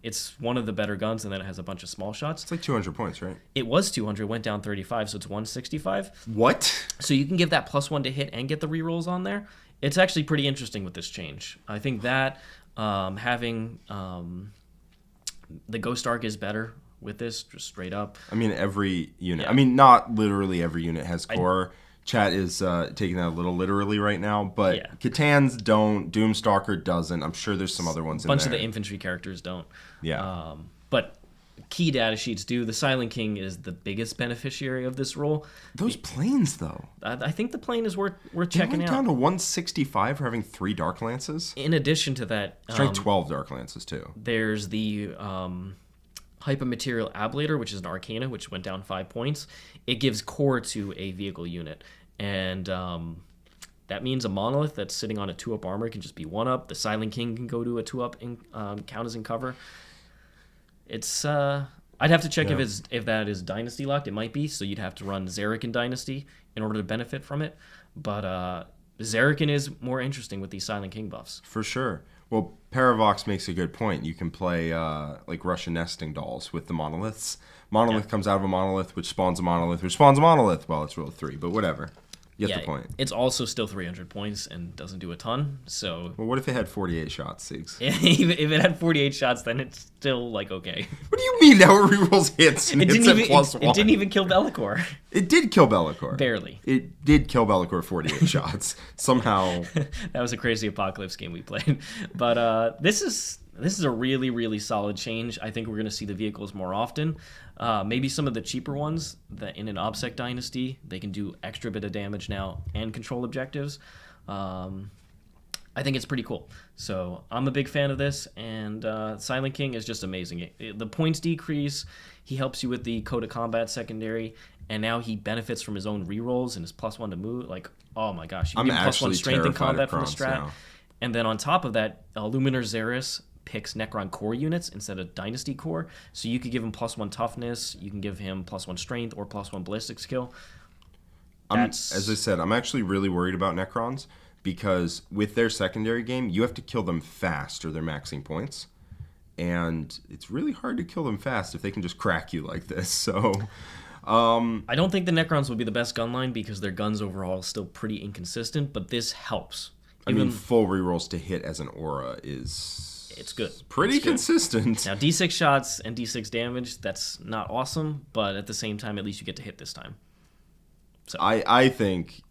It's one of the better guns, and then it has a bunch of small shots. It's like 200 points, right? It was 200, went down 35, so it's 165. What? So you can give that +1 to hit and get the rerolls on there. It's actually pretty interesting with this change. I think that having the Ghost Arc is better with this, just straight up. I mean, every unit. Yeah. I mean, not literally every unit has core. Chat is taking that a little literally right now, but Yeah. Catan's don't. Doomstalker doesn't. I'm sure there's some other ones in there. A bunch of the infantry characters don't. Yeah. But key data sheets do. The Silent King is the biggest beneficiary of this role. Those planes, though. I think the plane is worth They checking went out. down to 165 for having 3 Dark Lances. In addition to that, Strength 12 Dark Lances, too. there's the Hypermaterial Ablator, which is an Arcana, which went down 5 points. It gives core to a vehicle unit. And that means a Monolith that's sitting on a 2-up armor can just be 1-up. The Silent King can go to a 2-up and count as in cover. It's I'd have to check if that is Dynasty locked. It might be, so you'd have to run Zarek in Dynasty in order to benefit from it. But Zarek is more interesting with these Silent King buffs. For sure. Well, Paravox makes a good point. You can play like Russian nesting dolls with the monoliths. Monolith comes out of a monolith, which spawns a monolith, which spawns a monolith. Well, it's rolled 3, but whatever. You get the point. It's also still 300 points and doesn't do a ton. So Well, what if it had 48 shots, Siegs? if it had 48 shots, then it's still like okay. What do you mean now it rerolls hits and hits at +1? It didn't even kill Bellicor. It did kill Bellicor. Barely. It did kill Bellicor 48 shots. Somehow. That was a crazy apocalypse game we played. But this is This is a really, really solid change. I think we're going to see the vehicles more often. Maybe some of the cheaper ones that in an OBSEC dynasty, they can do extra bit of damage now and control objectives. I think it's pretty cool. So I'm a big fan of this, and Silent King is just amazing. The points decrease, he helps you with the Code of Combat secondary, and now he benefits from his own rerolls and his +1 to move. Like, oh my gosh, you I'm get +1 actually strength in combat from the Krons strat. now. And then on top of that, Luminar Xeris picks Necron core units instead of Dynasty core, so you could give him +1 toughness, you can give him +1 strength or +1 ballistic skill. As I said, I'm actually really worried about Necrons because with their secondary game, you have to kill them fast or they're maxing points. And it's really hard to kill them fast if they can just crack you like this. So I don't think the Necrons will be the best gun line because their guns overall are still pretty inconsistent, but this helps. I mean, full rerolls to hit as an aura is... It's good. Pretty consistent. Now, D6 shots and D6 damage, that's not awesome, but at the same time, at least you get to hit this time. So I think...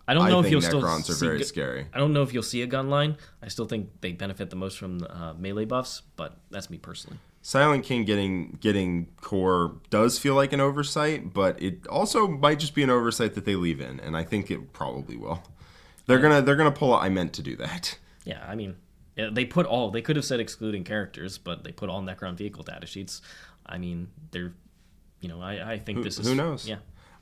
I don't know if you'll Necrons still are very scary. I don't know if you'll see a gun line. I still think they benefit the most from melee buffs, but that's me personally. Silent King getting core does feel like an oversight, but it also might just be an oversight that they leave in, and I think it probably will. They're gonna pull. I meant to do that. Yeah, I mean, they could have said excluding characters, but they put all Necron vehicle data sheets. I mean, I think this is... Who knows? Yeah.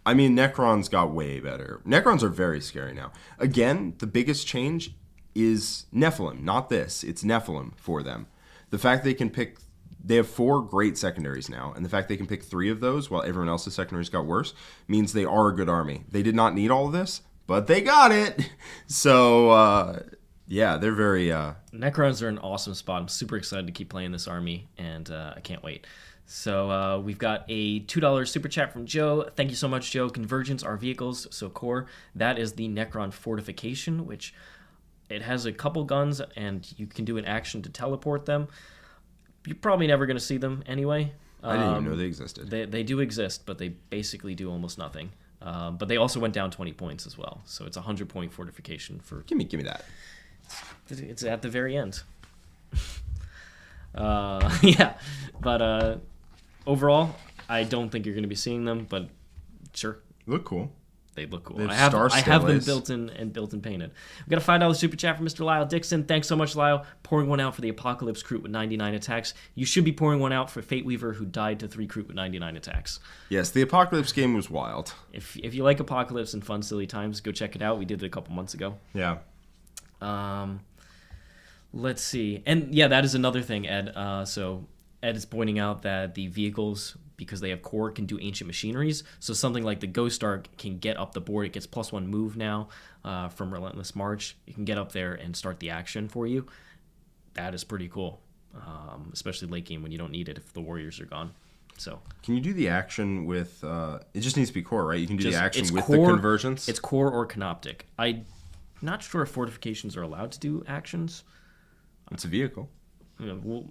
I mean, Necrons got way better. Necrons are very scary now. Again, the biggest change is Nephilim, not this. It's Nephilim for them. The fact they can pick... They have 4 great secondaries now, and the fact they can pick 3 of those while everyone else's secondaries got worse means they are a good army. They did not need all of this, but they got it! So, yeah, they're very... Necrons are an awesome spot. I'm super excited to keep playing this army, and I can't wait. So we've got a $2 super chat from Joe. Thank you so much, Joe. Convergence are vehicles, so core. That is the Necron Fortification, which it has a couple guns, and you can do an action to teleport them. You're probably never going to see them anyway. I didn't even know they existed. They do exist, but they basically do almost nothing. But they also went down 20 points as well, so it's a 100-point fortification for... Give me that. It's at the very end. Yeah, but overall, I don't think you're going to be seeing them, but sure. Look cool. They look cool. They I have have them built in and painted. We got a $5 super chat from Mr. Lyle Dixon. Thanks so much, Lyle. Pouring one out for the Apocalypse Crew with 99 attacks. You should be pouring one out for Fate Weaver, who died to 3 Crew with 99 attacks. Yes, the Apocalypse game was wild. If you like Apocalypse and fun, silly times, go check it out. We did it a couple months ago. Yeah. Let's see. And yeah, that is another thing, Ed. So Ed is pointing out that the vehicles, because they have core, can do ancient machineries. So something like the Ghost Ark can get up the board. It gets +1 move now from Relentless March. It can get up there and start the action for you. That is pretty cool, especially late game when you don't need it if the warriors are gone. So can you do the action with... it just needs to be core, right? You can do the action with core, the convergence? It's core or canoptic. I'm not sure if fortifications are allowed to do actions. It's a vehicle. Well,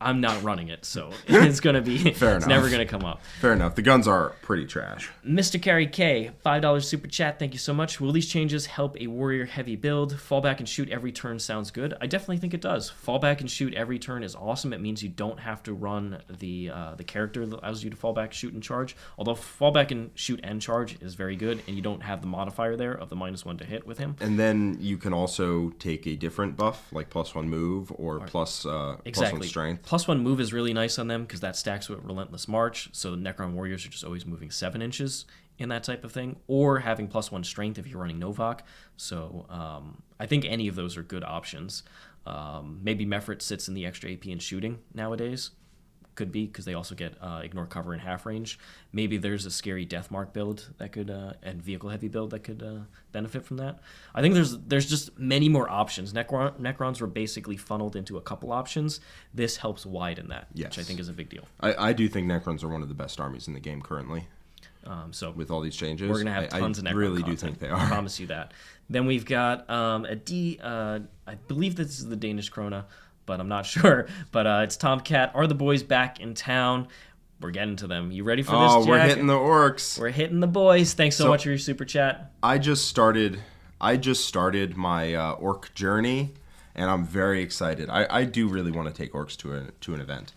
I'm not running it, so it's going to be... Fair enough. It's never going to come up. Fair enough. The guns are pretty trash. Mr. Carey K, $5 super chat. Thank you so much. Will these changes help a warrior-heavy build? Fall back and shoot every turn sounds good. I definitely think it does. Fall back and shoot every turn is awesome. It means you don't have to run the character that allows you to fall back, shoot, and charge. Although fall back and shoot and charge is very good, and you don't have the modifier there of the -1 to hit with him. And then you can also take a different buff, like +1 move or +1 strength. +1 move is really nice on them because that stacks with Relentless March, so Necron warriors are just always moving 7 inches in that type of thing, or having +1 strength if you're running Novak. So I think any of those are good options. Maybe Mephrit sits in the extra AP and shooting nowadays. Could be, because they also get ignore cover in half range. Maybe there's a scary Deathmark build that could, and vehicle heavy build that could benefit from that. I think there's just many more options. Necrons were basically funneled into a couple options. This helps widen that, yes, which I think is a big deal. I do think Necrons are one of the best armies in the game currently. So with all these changes, we're gonna have tons of Necron really content. do think they are. I promise you that. Then we've got I believe this is the Danish Krona, but I'm not sure. But it's Tomcat. Are the boys back in town? We're getting to them. You ready for this, Jack? Oh, we're hitting the orcs. We're hitting the boys. Thanks so much for your super chat. I just started my orc journey, and I'm very excited. I do really want to take Orks to an event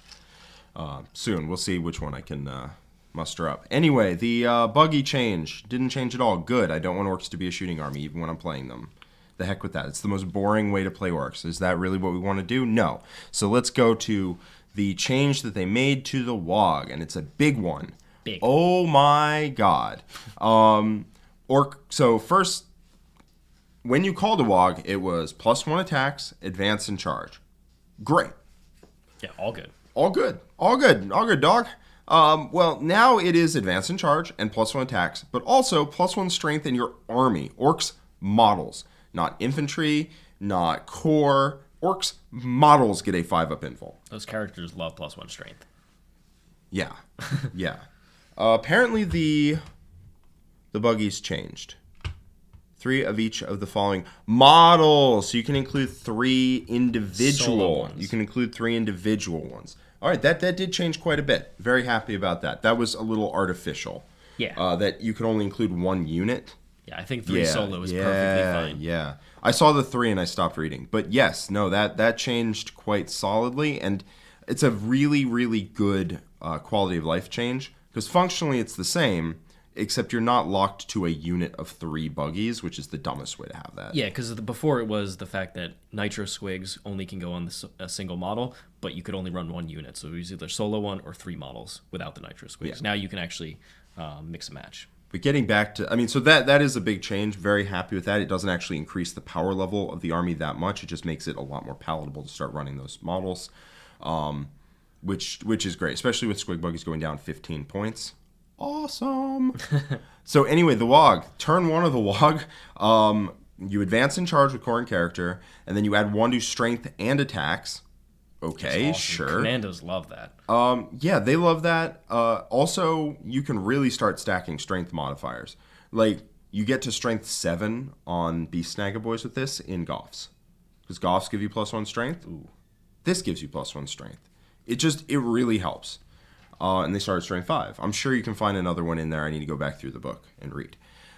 soon. We'll see which one I can muster up. Anyway, the buggy change didn't change at all. Good. I don't want Orks to be a shooting army even when I'm playing them. The heck with that. It's the most boring way to play Orks. Is that really what we want to do? No. So let's go to the change that they made to the Waaagh, and it's a big one. Big. Oh my god. So first, when you called a Waaagh, it was +1 attacks, advance, and charge. Great. Yeah, all good. All good. All good. All good, dog. Well, now it is advance and charge and +1 attacks, but also +1 strength in your army. Orks models. Not infantry, not core. Orks models get a 5-up invul. Those characters love +1 strength. Yeah. Yeah. Apparently the buggies changed. 3 of each of the following models. So you can include 3 individual ones. You can include 3 individual ones. All right, that did change quite a bit. Very happy about that. That was a little artificial. Yeah. That you could only include 1 unit. Yeah, I think 3 solo is perfectly fine. Yeah. I saw the 3 and I stopped reading. But yes, no, that changed quite solidly, and it's a really, really good quality of life change, because functionally it's the same, except you're not locked to a unit of 3 buggies, which is the dumbest way to have that. Yeah, because before it was the fact that Nitro Squigs only can go on a single model, but you could only run 1 unit. So it was either solo 1 or 3 models without the Nitro Squigs. Yeah. Now you can actually mix and match. But getting back to, so that is a big change. Very happy with that. It doesn't actually increase the power level of the army that much. It just makes it a lot more palatable to start running those models, which is great, especially with Squig Buggies going down 15 points. Awesome. So anyway, the Waaagh. Turn 1 of the Waaagh. You advance in charge with current character, and then you add 1 to strength and attacks. Okay, awesome. sure. Commandos love that. Yeah, they love that. Also, you can really start stacking strength modifiers. Like, you get to strength 7 on Beast Snagaboys with this in Goffs. Because Goffs give you +1 strength. Ooh. This gives you +1 strength. It really helps. And they start at strength 5. I'm sure you can find another one in there. I need to go back through the book and read.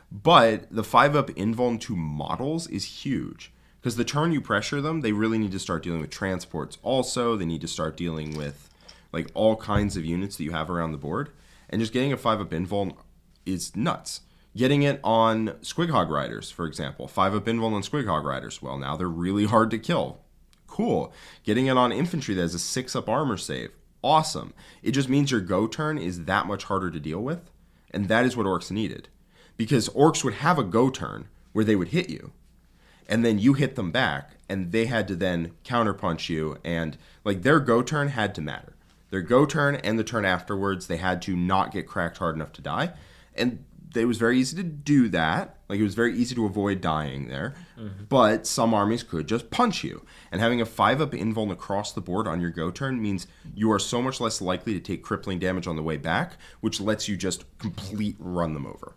But the 5-up invuln to models is huge. Because the turn you pressure them, they really need to start dealing with transports also. They need to start dealing with like all kinds of units that you have around the board. And just getting a 5-up invuln is nuts. Getting it on Squighog Riders, for example. 5-up invuln on Squighog Riders. Well, now they're really hard to kill. Cool. Getting it on infantry that has a 6-up armor save. Awesome. It just means your go turn is that much harder to deal with, and that is what Orks needed. Because Orks would have a go turn where they would hit you, and then you hit them back, and they had to then counterpunch you, and like their go turn had to matter. Their go turn and the turn afterwards, they had to not get cracked hard enough to die, and it was very easy to do that. Like, it was very easy to avoid dying there. Mm-hmm. But some armies could just punch you. And having a 5-up invuln across the board on your go turn means you are so much less likely to take crippling damage on the way back, which lets you just complete run them over.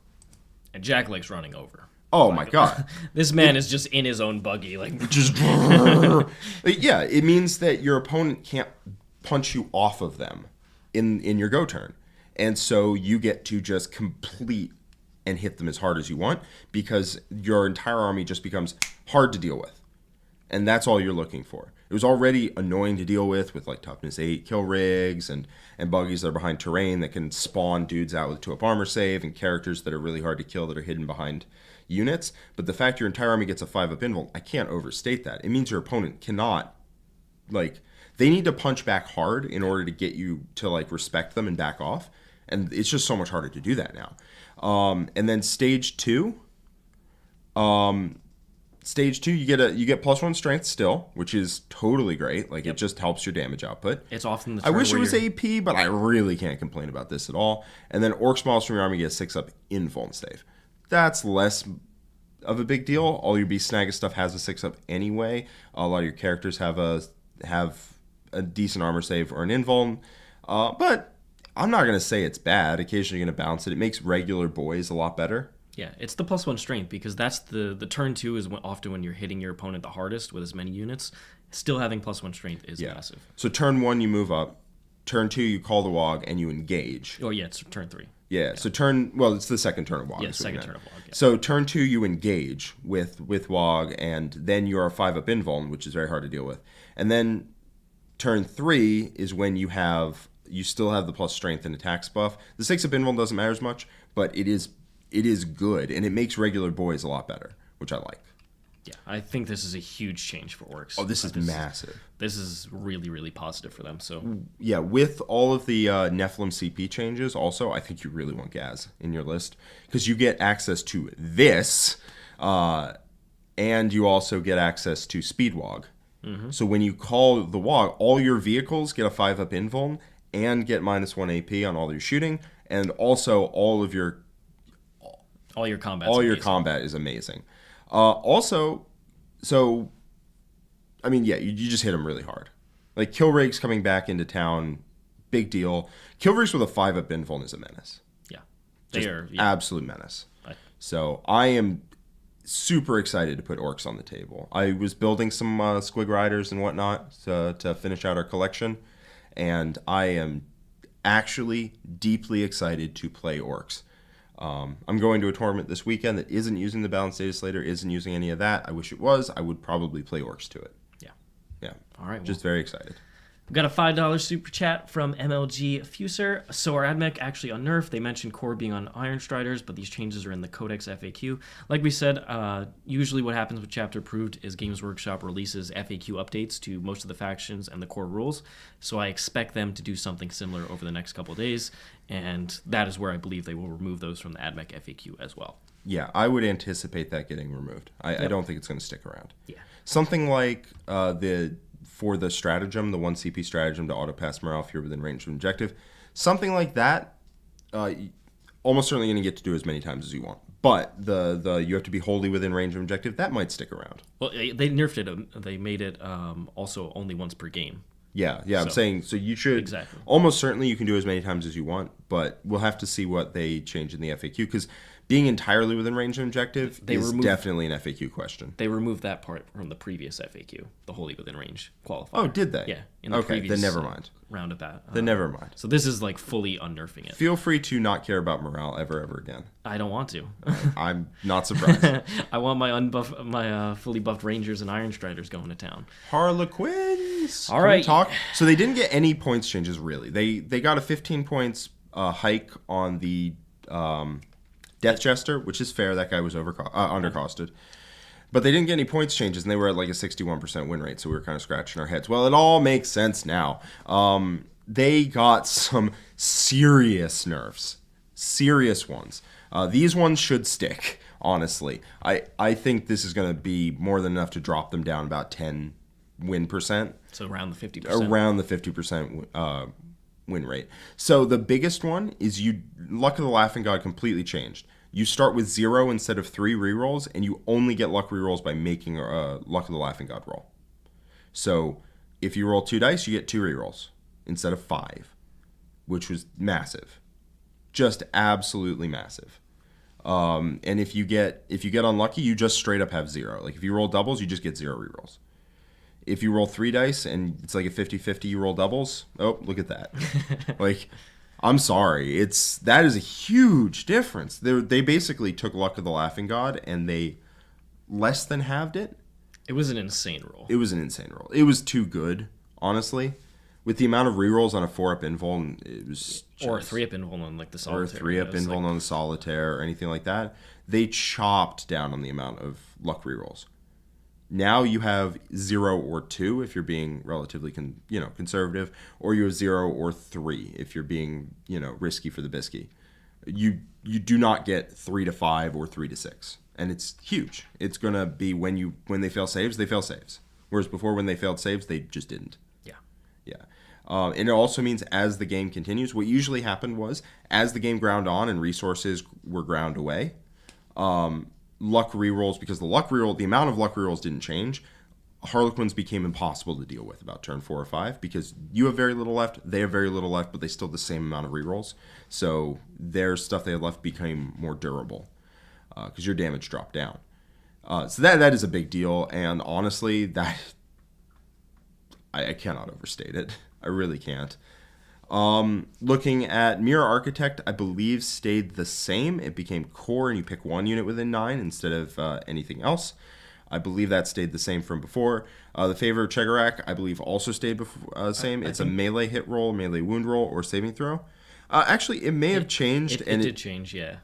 And Jack likes running over. Oh my god. This man is just in his own buggy. Like, just yeah, it means that your opponent can't punch you off of them in your go turn. And so you get to just complete and hit them as hard as you want, because your entire army just becomes hard to deal with. And that's all you're looking for. It was already annoying to deal with like toughness 8 kill rigs and buggies that are behind terrain that can spawn dudes out with 2-up armor save, and characters that are really hard to kill that are hidden behind units. But the fact your entire army gets a 5-up invuln, I can't overstate that. It means your opponent cannot, like, they need to punch back hard in order to get you to like respect them and back off. And it's just so much harder to do that now. And then stage 2, you get +1 strength still, which is totally great. Like, It just helps your damage output. It's often the I wish it was AP, but I really can't complain about this at all. And then Orks models from your army get a 6-up invuln save. That's less of a big deal. All your Beast Snagga stuff has a 6-up anyway. A lot of your characters have a decent armor save or an invuln. But I'm not going to say it's bad. Occasionally you're going to bounce it. It makes regular boys a lot better. Yeah, it's the +1 strength, because that's the turn 2 is often when you're hitting your opponent the hardest with as many units. Still having +1 strength is massive. So turn 1 you move up. Turn 2 you call the Waaagh and you engage. Oh yeah, it's turn 3. Yeah. So it's the second turn of Waaagh. Yeah, second turn of Waaagh. Yeah. So turn 2, you engage with Waaagh, and then you're a 5-up invuln, which is very hard to deal with. And then turn 3 is when you still have the plus strength and attacks buff. The 6-up invuln doesn't matter as much, but it is good, and it makes regular boys a lot better, which I like. Yeah, I think this is a huge change for Orcs. Oh, this is massive. This is really, really positive for them. So yeah, with all of the Nephilim CP changes, also, I think you really want Gaz in your list because you get access to this, and you also get access to Speed Waaagh. Mm-hmm. So when you call the Waaagh, all your vehicles get a 5-up invuln and get -1 AP on all your shooting, and also all your combat is amazing. Also, so, I mean, yeah, you just hit them really hard. Like, Kilraig's coming back into town, big deal. Kilraig's with a 5-up invuln is a menace. Yeah. They are. Yeah. Absolute menace. So, I am super excited to put Orcs on the table. I was building some Squig Riders and whatnot to finish out our collection, and I am actually deeply excited to play Orcs. I'm going to a tournament this weekend that isn't using the balanced Dataslater, isn't using any of that. I wish it was. I would probably play Orcs to it. Yeah. All right. Just very excited. We've got a $5 super chat from MLG Fuser. So our AdMech actually unnerfed. They mentioned core being on Iron Striders, but these changes are in the Codex FAQ. Like we said, usually what happens with Chapter Approved is Games Workshop releases FAQ updates to most of the factions and the core rules. So I expect them to do something similar over the next couple of days, and that is where I believe they will remove those from the AdMech FAQ as well. Yeah, I would anticipate that getting removed. I don't think it's going to stick around. Yeah. Something like for the stratagem, the 1 CP stratagem to auto-pass morale if you're within range of objective, something like that, almost certainly going to get to do as many times as you want. But the you have to be wholly within range of objective, that might stick around. Well, they nerfed it. They made it also only once per game. Yeah, I'm saying, so you should, exactly. Almost certainly you can do as many times as you want, but we'll have to see what they change in the FAQ, because being entirely within range of objective is definitely an FAQ question. They removed that part from the previous FAQ, the wholly within range qualifier. Oh, did they? Yeah. In the previous then never mind. Round of that. Then never mind. So this is like fully unnerfing it. Feel free to not care about morale ever again. I don't want to. I'm not surprised. I want my fully buffed Rangers and Iron Striders going to town. Harlequins. All right. Talk. So they didn't get any points changes really. They got a 15 points hike on the Death Jester, which is fair. That guy was undercosted. But they didn't get any points changes, and they were at like a 61% win rate, so we were kind of scratching our heads. Well, it all makes sense now. They got some serious nerfs. Serious ones. These ones should stick, honestly. I think this is going to be more than enough to drop them down about 10 win percent. So around the 50%. Around the 50% win rate. So the biggest one is Luck of the Laughing God completely changed. You start with 0 instead of 3 rerolls, and you only get luck rerolls by making a Luck of the Laughing God roll. So if you roll 2 dice, you get 2 rerolls instead of 5, which was massive. Just absolutely massive. And if you get unlucky, you just straight up have 0. Like if you roll doubles, you just get 0 rerolls. If you roll 3 dice and it's like a 50-50, you roll doubles. Oh, look at that. Like, I'm sorry. That is a huge difference. They basically took Luck of the Laughing God and they less than halved it. It was an insane roll. It was an insane roll. It was too good, honestly. With the amount of rerolls on a 4-up invuln, it was or a 3-up invuln on like the solitaire. Or a 3-up invuln on the solitaire or anything like that. They chopped down on the amount of luck rerolls. Now you have 0 or 2 if you're being relatively conservative, or you have 0 or 3 if you're being risky for the bisky. You do not get 3 to 5 or 3 to 6, and it's huge. It's gonna be when they fail saves, they fail saves. Whereas before, when they failed saves, they just didn't. Yeah. And it also means as the game continues, what usually happened was as the game ground on and resources were ground away. Luck rerolls, because the amount of luck rerolls didn't change, Harlequins became impossible to deal with about turn 4 or 5 because you have very little left, they have very little left, but they still have the same amount of rerolls. So their stuff they had left became more durable because your damage dropped down. So that is a big deal, and honestly, that I cannot overstate it. I really can't. Looking at Mirror Architect, I believe stayed the same. It became core, and you pick one unit within 9 instead of anything else. I believe that stayed the same from before. The Favor of Chegarak, I believe, also stayed the same. It's a melee hit roll, melee wound roll, or saving throw. Actually, it may have changed. It did change, yeah.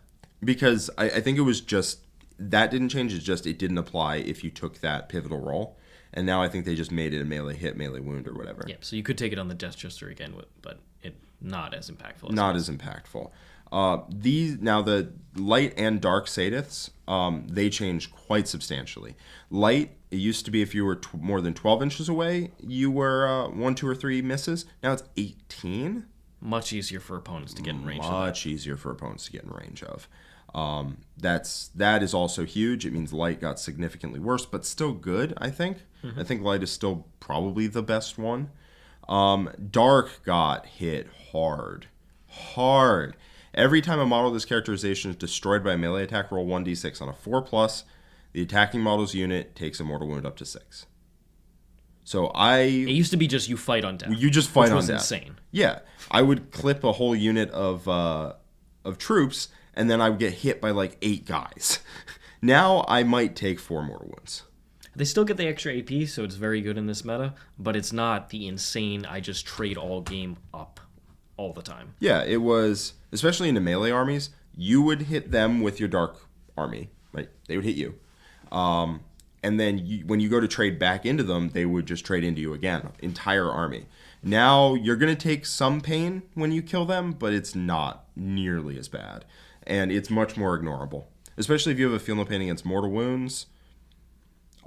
Because I think it was just, that didn't change. It's just it didn't apply if you took that pivotal roll. And now I think they just made it a melee hit, melee wound, or whatever. Yeah, so you could take it on the Death Juster again, but it not as impactful. Not as impactful. Now the light and dark Sadiths, they changed quite substantially. Light, it used to be if you were more than 12 inches away, you were 1, 2, or 3 misses. Now it's 18. Much easier for opponents to get in range of. Much easier for opponents to get in range of. That is also huge. It means light got significantly worse, but still good, I think. I think light is still probably the best one. Dark got hit hard. Every time a model of this characterization is destroyed by a melee attack, roll 1d6 on a 4+. The attacking model's unit takes a mortal wound up to 6. So it used to be just you fight on death. You just fight on was death. Insane. Yeah, I would clip a whole unit of troops, and then I would get hit by like 8 guys. Now I might take 4 mortal wounds. They still get the extra AP, so it's very good in this meta, but it's not the insane, I just trade all game up all the time. Yeah, it was, especially in the melee armies, you would hit them with your dark army, right? They would hit you. And then when you go to trade back into them, they would just trade into you again, entire army. Now you're going to take some pain when you kill them, but it's not nearly as bad. And it's much more ignorable, especially if you have a feel no pain against mortal wounds.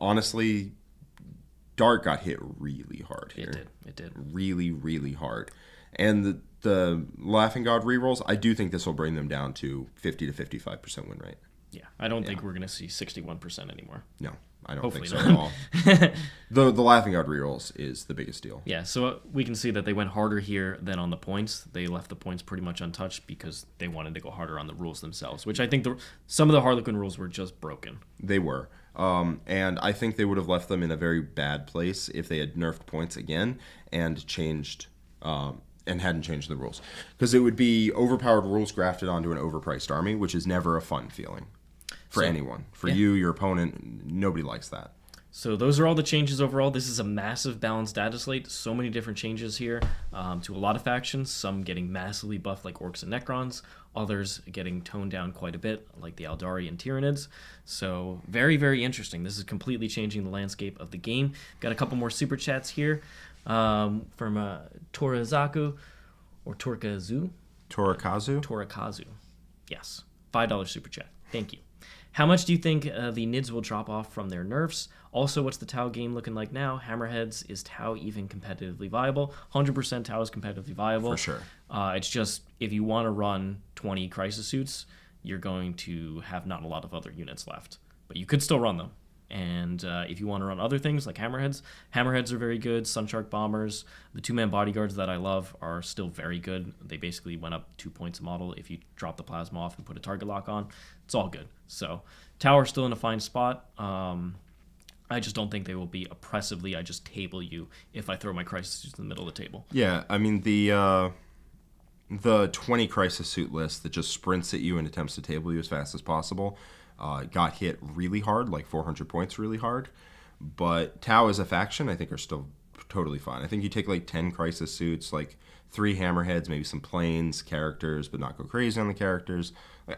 Honestly, Dark got hit really hard here. It did. Really, really hard. And the Laughing God rerolls, I do think this will bring them down to 50 to 55% win rate. Yeah, I don't think we're going to see 61% anymore. No, I don't Hopefully think so not. at all. The Laughing God rerolls is the biggest deal. Yeah, so we can see that they went harder here than on the points. They left the points pretty much untouched because they wanted to go harder on the rules themselves, which I think some of the Harlequin rules were just broken. They were. And I think they would have left them in a very bad place if they had nerfed points again and changed and hadn't changed the rules. Because it would be overpowered rules grafted onto an overpriced army, which is never a fun feeling for anyone. For you, your opponent, nobody likes that. So those are all the changes overall. This is a massive balanced data slate. So many different changes here to a lot of factions. Some getting massively buffed like Orcs and Necrons. Others getting toned down quite a bit like the Aeldari and Tyranids. So very, very interesting. This is completely changing the landscape of the game. Got a couple more super chats here from Torazaku or Torakazu. Torakazu. Yes. $5 super chat. Thank you. How much do you think the Nids will drop off from their nerfs? Also, what's the Tau game looking like now? Hammerheads, is Tau even competitively viable? 100% Tau is competitively viable. For sure. It's just, if you want to run 20 Crisis Suits, you're going to have not a lot of other units left. But you could still run them. And if you want to run other things like Hammerheads are very good. Sunshark Bombers, the 2-man bodyguards that I love are still very good. They basically went up 2 points a model if you drop the plasma off and put a target lock on. It's all good. So Tower still in a fine spot. I just don't think they will be oppressively, I just table you if I throw my Crisis Suits in the middle of the table. Yeah, I mean, the 20 Crisis Suit list that just sprints at you and attempts to table you as fast as possible got hit really hard, like 400 points really hard. But Tau as a faction, I think, are still totally fine. I think you take like 10 Crisis Suits, like 3 Hammerheads, maybe some Planes characters, but not go crazy on the characters.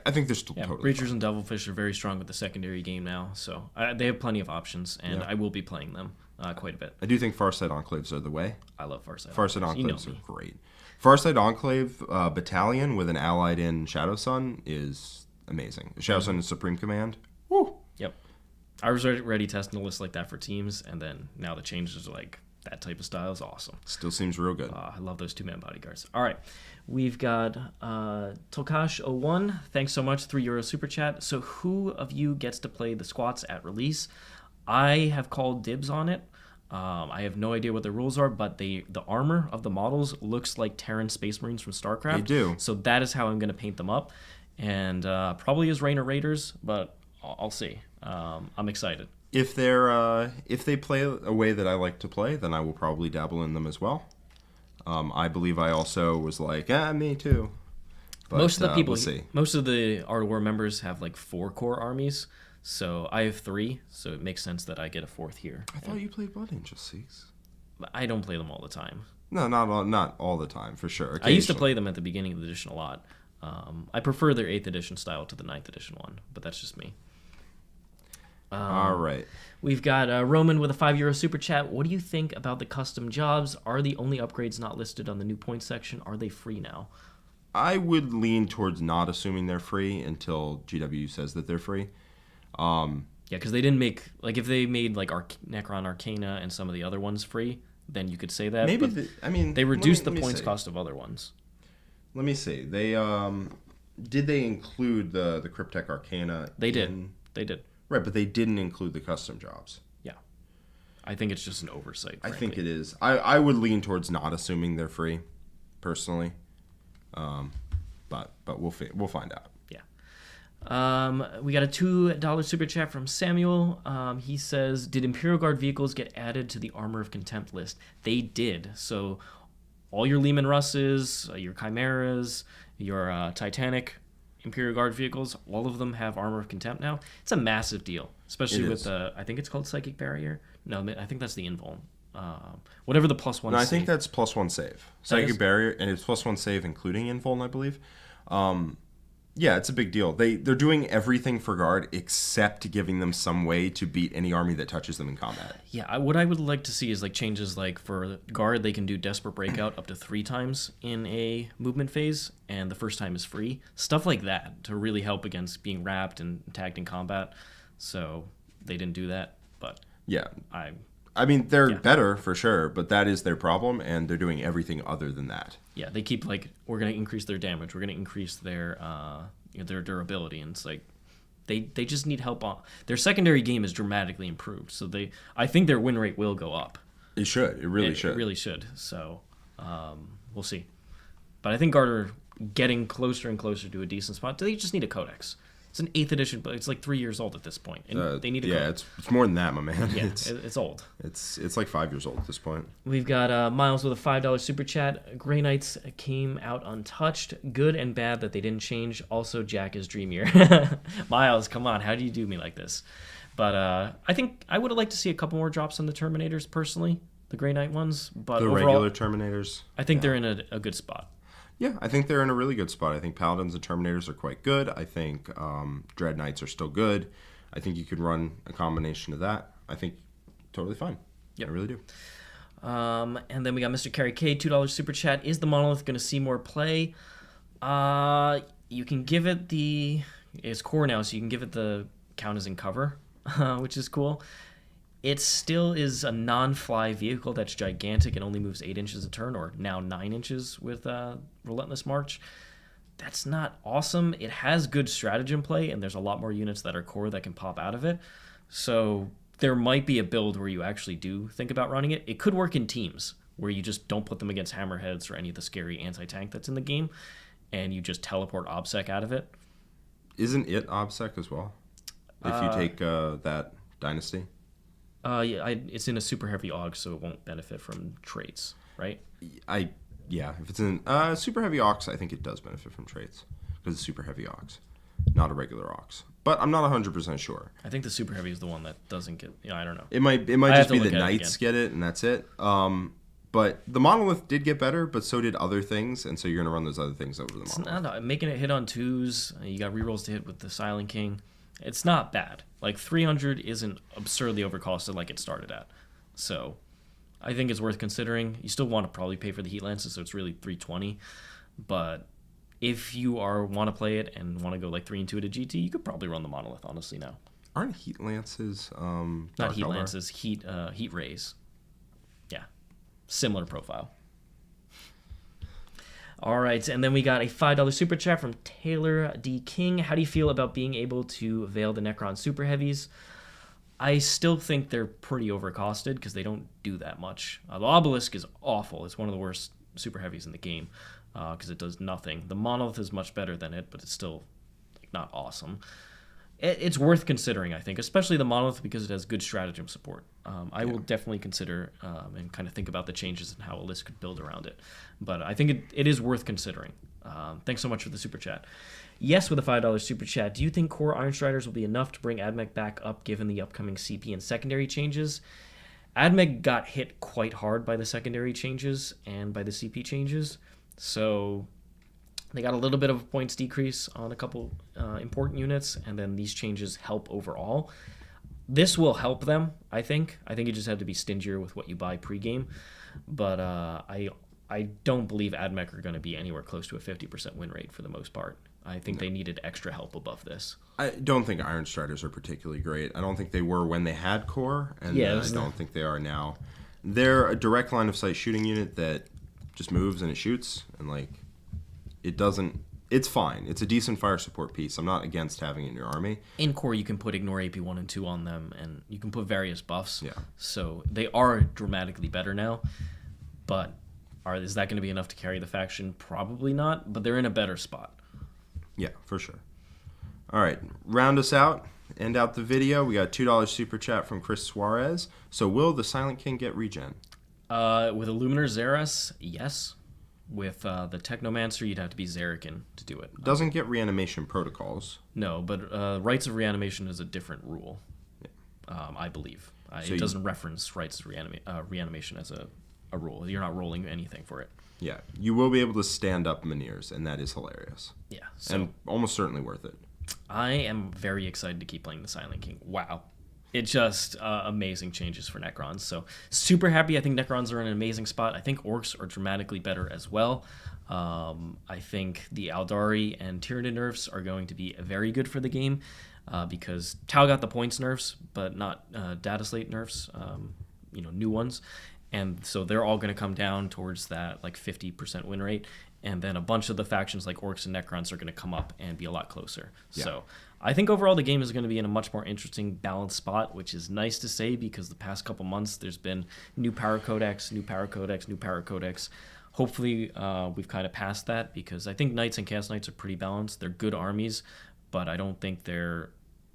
I think they're still totally Breachers fine. and Devilfish are very strong with the secondary game now, so they have plenty of options, and I will be playing them quite a bit. I do think Farsight Enclaves are the way. I love Farsight. Farsight Enclaves are great. Farsight Enclave battalion with an allied in Shadow Sun is amazing. Shadow Sun is Supreme Command. Woo! Yep. I was already testing a list like that for teams, and then now the changes are like, that type of style is awesome. Still seems real good. I love those 2-man bodyguards. All right. We've got Tokash01. Thanks so much. €3 super chat. So who of you gets to play the squats at release? I have called dibs on it. I have no idea what the rules are, but the armor of the models looks like Terran Space Marines from StarCraft. They do. So that is how I'm going to paint them up. And probably as Rainer Raiders, but I'll see. I'm excited. If they play a way that I like to play, then I will probably dabble in them as well. I believe I also was like, me too. But, Most of the people, we'll see. most of the Art of War members have like 4 core armies. So I have 3, so it makes sense that I get a 4th here. I thought you played Blood Angel 6. I don't play them all the time. No, not all the time, for sure. I used to play them at the beginning of the edition a lot. I prefer their 8th edition style to the 9th edition one, but that's just me. All right. We've got Roman with a €5 super chat. What do you think about the custom jobs? Are the only upgrades not listed on the new points section? Are they free now? I would lean towards not assuming they're free until GW says that they're free. Yeah, because they didn't make, like, if they made like Necron Arcana and some of the other ones free, then you could say that. Maybe but they reduced the points cost of other ones. Let me see. They did they include the Cryptek Arcana? They did. They did. Right, but they didn't include the custom jobs. Yeah, I think it's just an oversight. Frankly. I think it is. I would lean towards not assuming they're free, personally. But we'll find out. We got a $2 super chat from Samuel. He says, did Imperial Guard vehicles get added to the Armor of Contempt list? They did. So all your Leman Russes, your Chimeras, your Titanic Imperial Guard vehicles, all of them have Armor of Contempt now. It's a massive deal, especially with I think it's called Psychic Barrier. No, I think that's the Invuln. Whatever the +1 No, I save. think that's +1 save. Psychic Barrier, and it's +1 save including Invuln, I believe. Yeah, it's a big deal. They're doing everything for Guard except giving them some way to beat any army that touches them in combat. Yeah, what I would like to see is like changes like for Guard, they can do Desperate Breakout up to 3 times in a movement phase, and the first time is free. Stuff like that to really help against being wrapped and tagged in combat. So they didn't do that, but yeah, I mean, they're better for sure, but that is their problem, and they're doing everything other than that. Yeah, they keep like, we're going to increase their damage, we're going to increase their durability, and it's like they just need help on their secondary game is dramatically improved. So I think their win rate will go up. It should. It really should. It really should. So we'll see. But I think Guard are getting closer and closer to a decent spot. They just need a codex. It's an 8th edition, but it's like 3 years old at this point. And they need a codex. It's more than that, my man. Yeah, it's old. It's like 5 years old at this point. We've got Miles with a $5 super chat. Grey Knights came out untouched. Good and bad that they didn't change. Also, Jack is dreamier. Miles, come on. How do you do me like this? But I think I would have liked to see a couple more drops on the Terminators, personally. The Grey Knight ones. But the overall, regular Terminators. I think they're in a good spot. Yeah, I think they're in a really good spot. I think Paladins and Terminators are quite good. I think Dread Knights are still good. I think you could run a combination of that. I think totally fine. Yep. I really do. And then we got Mr. Carrie K, $2 super chat. Is the Monolith going to see more play? You can give it it's core now, so you can give it the count as in cover, which is cool. It still is a non-fly vehicle that's gigantic and only moves 8 inches a turn, or now 9 inches with Relentless March. That's not awesome. It has good stratagem play, and there's a lot more units that are core that can pop out of it. So there might be a build where you actually do think about running it. It could work in teams, where you just don't put them against Hammerheads or any of the scary anti-tank that's in the game, and you just teleport OBSEC out of it. Isn't it OBSEC as well? If you take that Dynasty? Yeah, it's in a super heavy AUG, so it won't benefit from traits, right? Yeah, if it's in super heavy Ox, I think it does benefit from traits because it's super heavy Ox, not a regular Ox. But I'm not 100% sure. I think the super heavy is the one that doesn't get. Yeah, I don't know. It might just be the Knights get it, and that's it. But the Monolith did get better, but so did other things, and so you're gonna run those other things over the Monolith. Not making it hit on 2s. You got rerolls to hit with the Silent King. It's not bad. Like 300 isn't absurdly overcosted like it started at. So I think it's worth considering. You still want to probably pay for the Heat Lances, so it's really 320. But if you want to play it and want to go like 3 and 2 at a GT, you could probably run the Monolith, honestly, now. Aren't Heat Lances not Heat Lances, Heat Rays. Yeah. Similar profile. All right, and then we got a $5 super chat from Taylor D. King. How do you feel about being able to veil the Necron super heavies? I still think they're pretty overcosted because they don't do that much. The Obelisk is awful. It's one of the worst super heavies in the game because it does nothing. The Monolith is much better than it, but it's still not awesome. it's worth considering, I think, especially the monolith because it has good stratagem support. I will definitely consider and kind of think about the changes and how a list could build around it. But I think it is worth considering. Thanks so much for the super chat. Yes, with a $5 super chat. Do you think core Iron Striders will be enough to bring AdMech back up given the upcoming CP and secondary changes? AdMech got hit quite hard by the secondary changes and by the CP changes. So they got a little bit of a points decrease on a couple important units, and then these changes help overall. This will help them, I think. I think you just have to be stingier with what you buy pregame. But I don't believe AdMech are going to be anywhere close to a 50% win rate for the most part. I think they needed extra help above this. I don't think Iron Striders are particularly great. I don't think they were when they had core, and I don't think they are now. They're a direct line of sight shooting unit that just moves and it shoots, and like it doesn't. It's fine. It's a decent fire support piece. I'm not against having it in your army. In core, you can put Ignore AP 1 and 2 on them, and you can put various buffs. Yeah. So they are dramatically better now, but is that going to be enough to carry the faction? Probably not, but they're in a better spot. Yeah, for sure. All right, round us out. End out the video. We got $2 super chat from Chris Suarez. So will the Silent King get regen? With Illuminator Xeras, yes. With the Technomancer, you'd have to be Zerakin to do it. Doesn't get reanimation protocols. No, but Rites of Reanimation is a different rule, I believe. It doesn't reference Rites of Reanimation as a rule. You're not rolling anything for it. Yeah, you will be able to stand up Meniers, and that is hilarious. Yeah. So and almost certainly worth it. I am very excited to keep playing the Silent King. Wow. It just amazing changes for Necrons. So super happy. I think Necrons are in an amazing spot. I think Orcs are dramatically better as well. I think the Aeldari and Tyranid nerfs are going to be very good for the game because Tau got the points nerfs, but not Dataslate nerfs, new ones. And so they're all going to come down towards that like 50% win rate. And then a bunch of the factions like Orcs and Necrons are going to come up and be a lot closer. Yeah. So I think overall the game is going to be in a much more interesting balanced spot, which is nice to say because the past couple months there's been new power codex. Hopefully we've kind of passed that because I think Knights and Chaos Knights are pretty balanced. They're good armies, but I don't think they're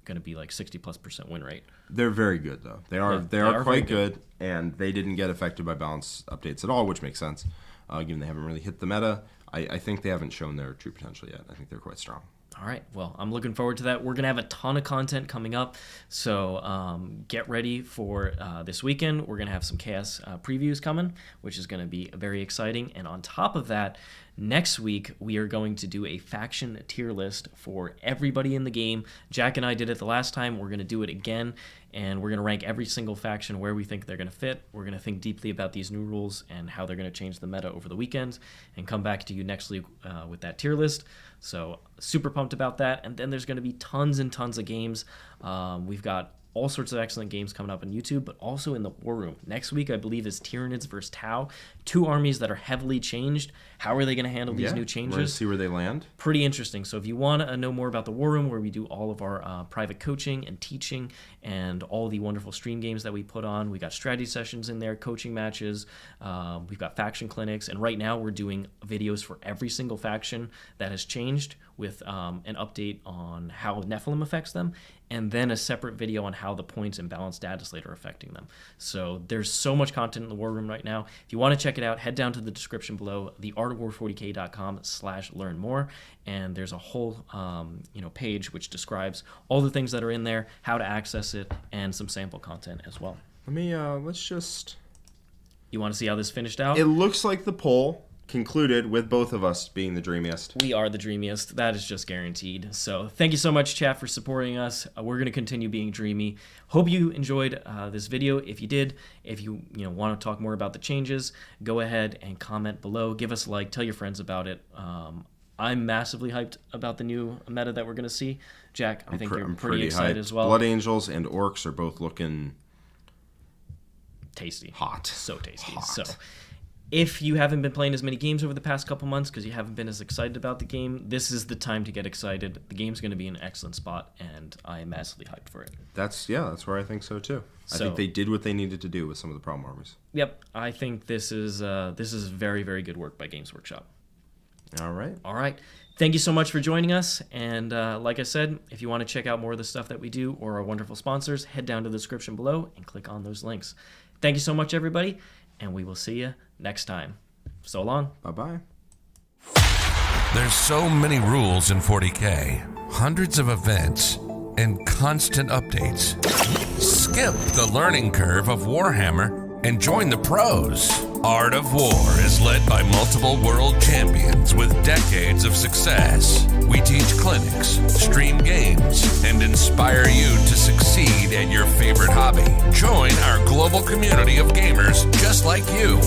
going to be like 60+% win rate. They're very good though. They are quite good, and they didn't get affected by balance updates at all, which makes sense. Given they haven't really hit the meta, I think they haven't shown their true potential yet. I think they're quite strong. All right. Well, I'm looking forward to that. We're going to have a ton of content coming up. So get ready for this weekend. We're going to have some Chaos previews coming, which is going to be very exciting. And on top of that, next week, we are going to do a faction tier list for everybody in the game. Jack and I did it the last time. We're going to do it again. And we're going to rank every single faction where we think they're going to fit. We're going to think deeply about these new rules and how they're going to change the meta over the weekend and come back to you next week with that tier list. So super pumped about that. And then there's going to be tons and tons of games. We've got all sorts of excellent games coming up on YouTube, but also in the War Room. Next week, I believe, is Tyranids versus Tau. Two armies that are heavily changed. How are they going to handle these new changes? We're going to see where they land. Pretty interesting. So if you want to know more about the War Room, where we do all of our private coaching and teaching and all the wonderful stream games that we put on, we got strategy sessions in there, coaching matches, we've got faction clinics, and right now we're doing videos for every single faction that has changed with an update on how Nephilim affects them, and then a separate video on how the points and balanced Dataslate are affecting them. So there's so much content in the War Room right now. If you want to check it out, head down to the description below, theartofwar40k.com/learn more, and there's a whole page which describes all the things that are in there, how to access it, and some sample content as well. Let's just... You want to see how this finished out? It looks like the poll concluded with both of us being the dreamiest. We are the dreamiest. That is just guaranteed. So thank you so much, chat, for supporting us. We're going to continue being dreamy. Hope you enjoyed this video. If you did, if you want to talk more about the changes, go ahead and comment below. Give us a like. Tell your friends about it. I'm massively hyped about the new meta that we're going to see. Jack, I think you're pretty excited as well. Blood Angels and Orcs are both looking tasty. Hot. So tasty. Hot. So if you haven't been playing as many games over the past couple months because you haven't been as excited about the game, this is the time to get excited. The game's going to be in an excellent spot, and I am massively hyped for it. That's where I think so too. I think they did what they needed to do with some of the problem armies. Yep, I think this is very, very good work by Games Workshop. All right. All right. Thank you so much for joining us. And like I said, if you want to check out more of the stuff that we do or our wonderful sponsors, head down to the description below and click on those links. Thank you so much, everybody, and we will see you next time. So long. Bye-bye. There's so many rules in 40K, hundreds of events, and constant updates. Skip the learning curve of Warhammer and join the pros. Art of War is led by multiple world champions with decades of success. We teach clinics, stream games, and inspire you to succeed at your favorite hobby. Join our global community of gamers just like you.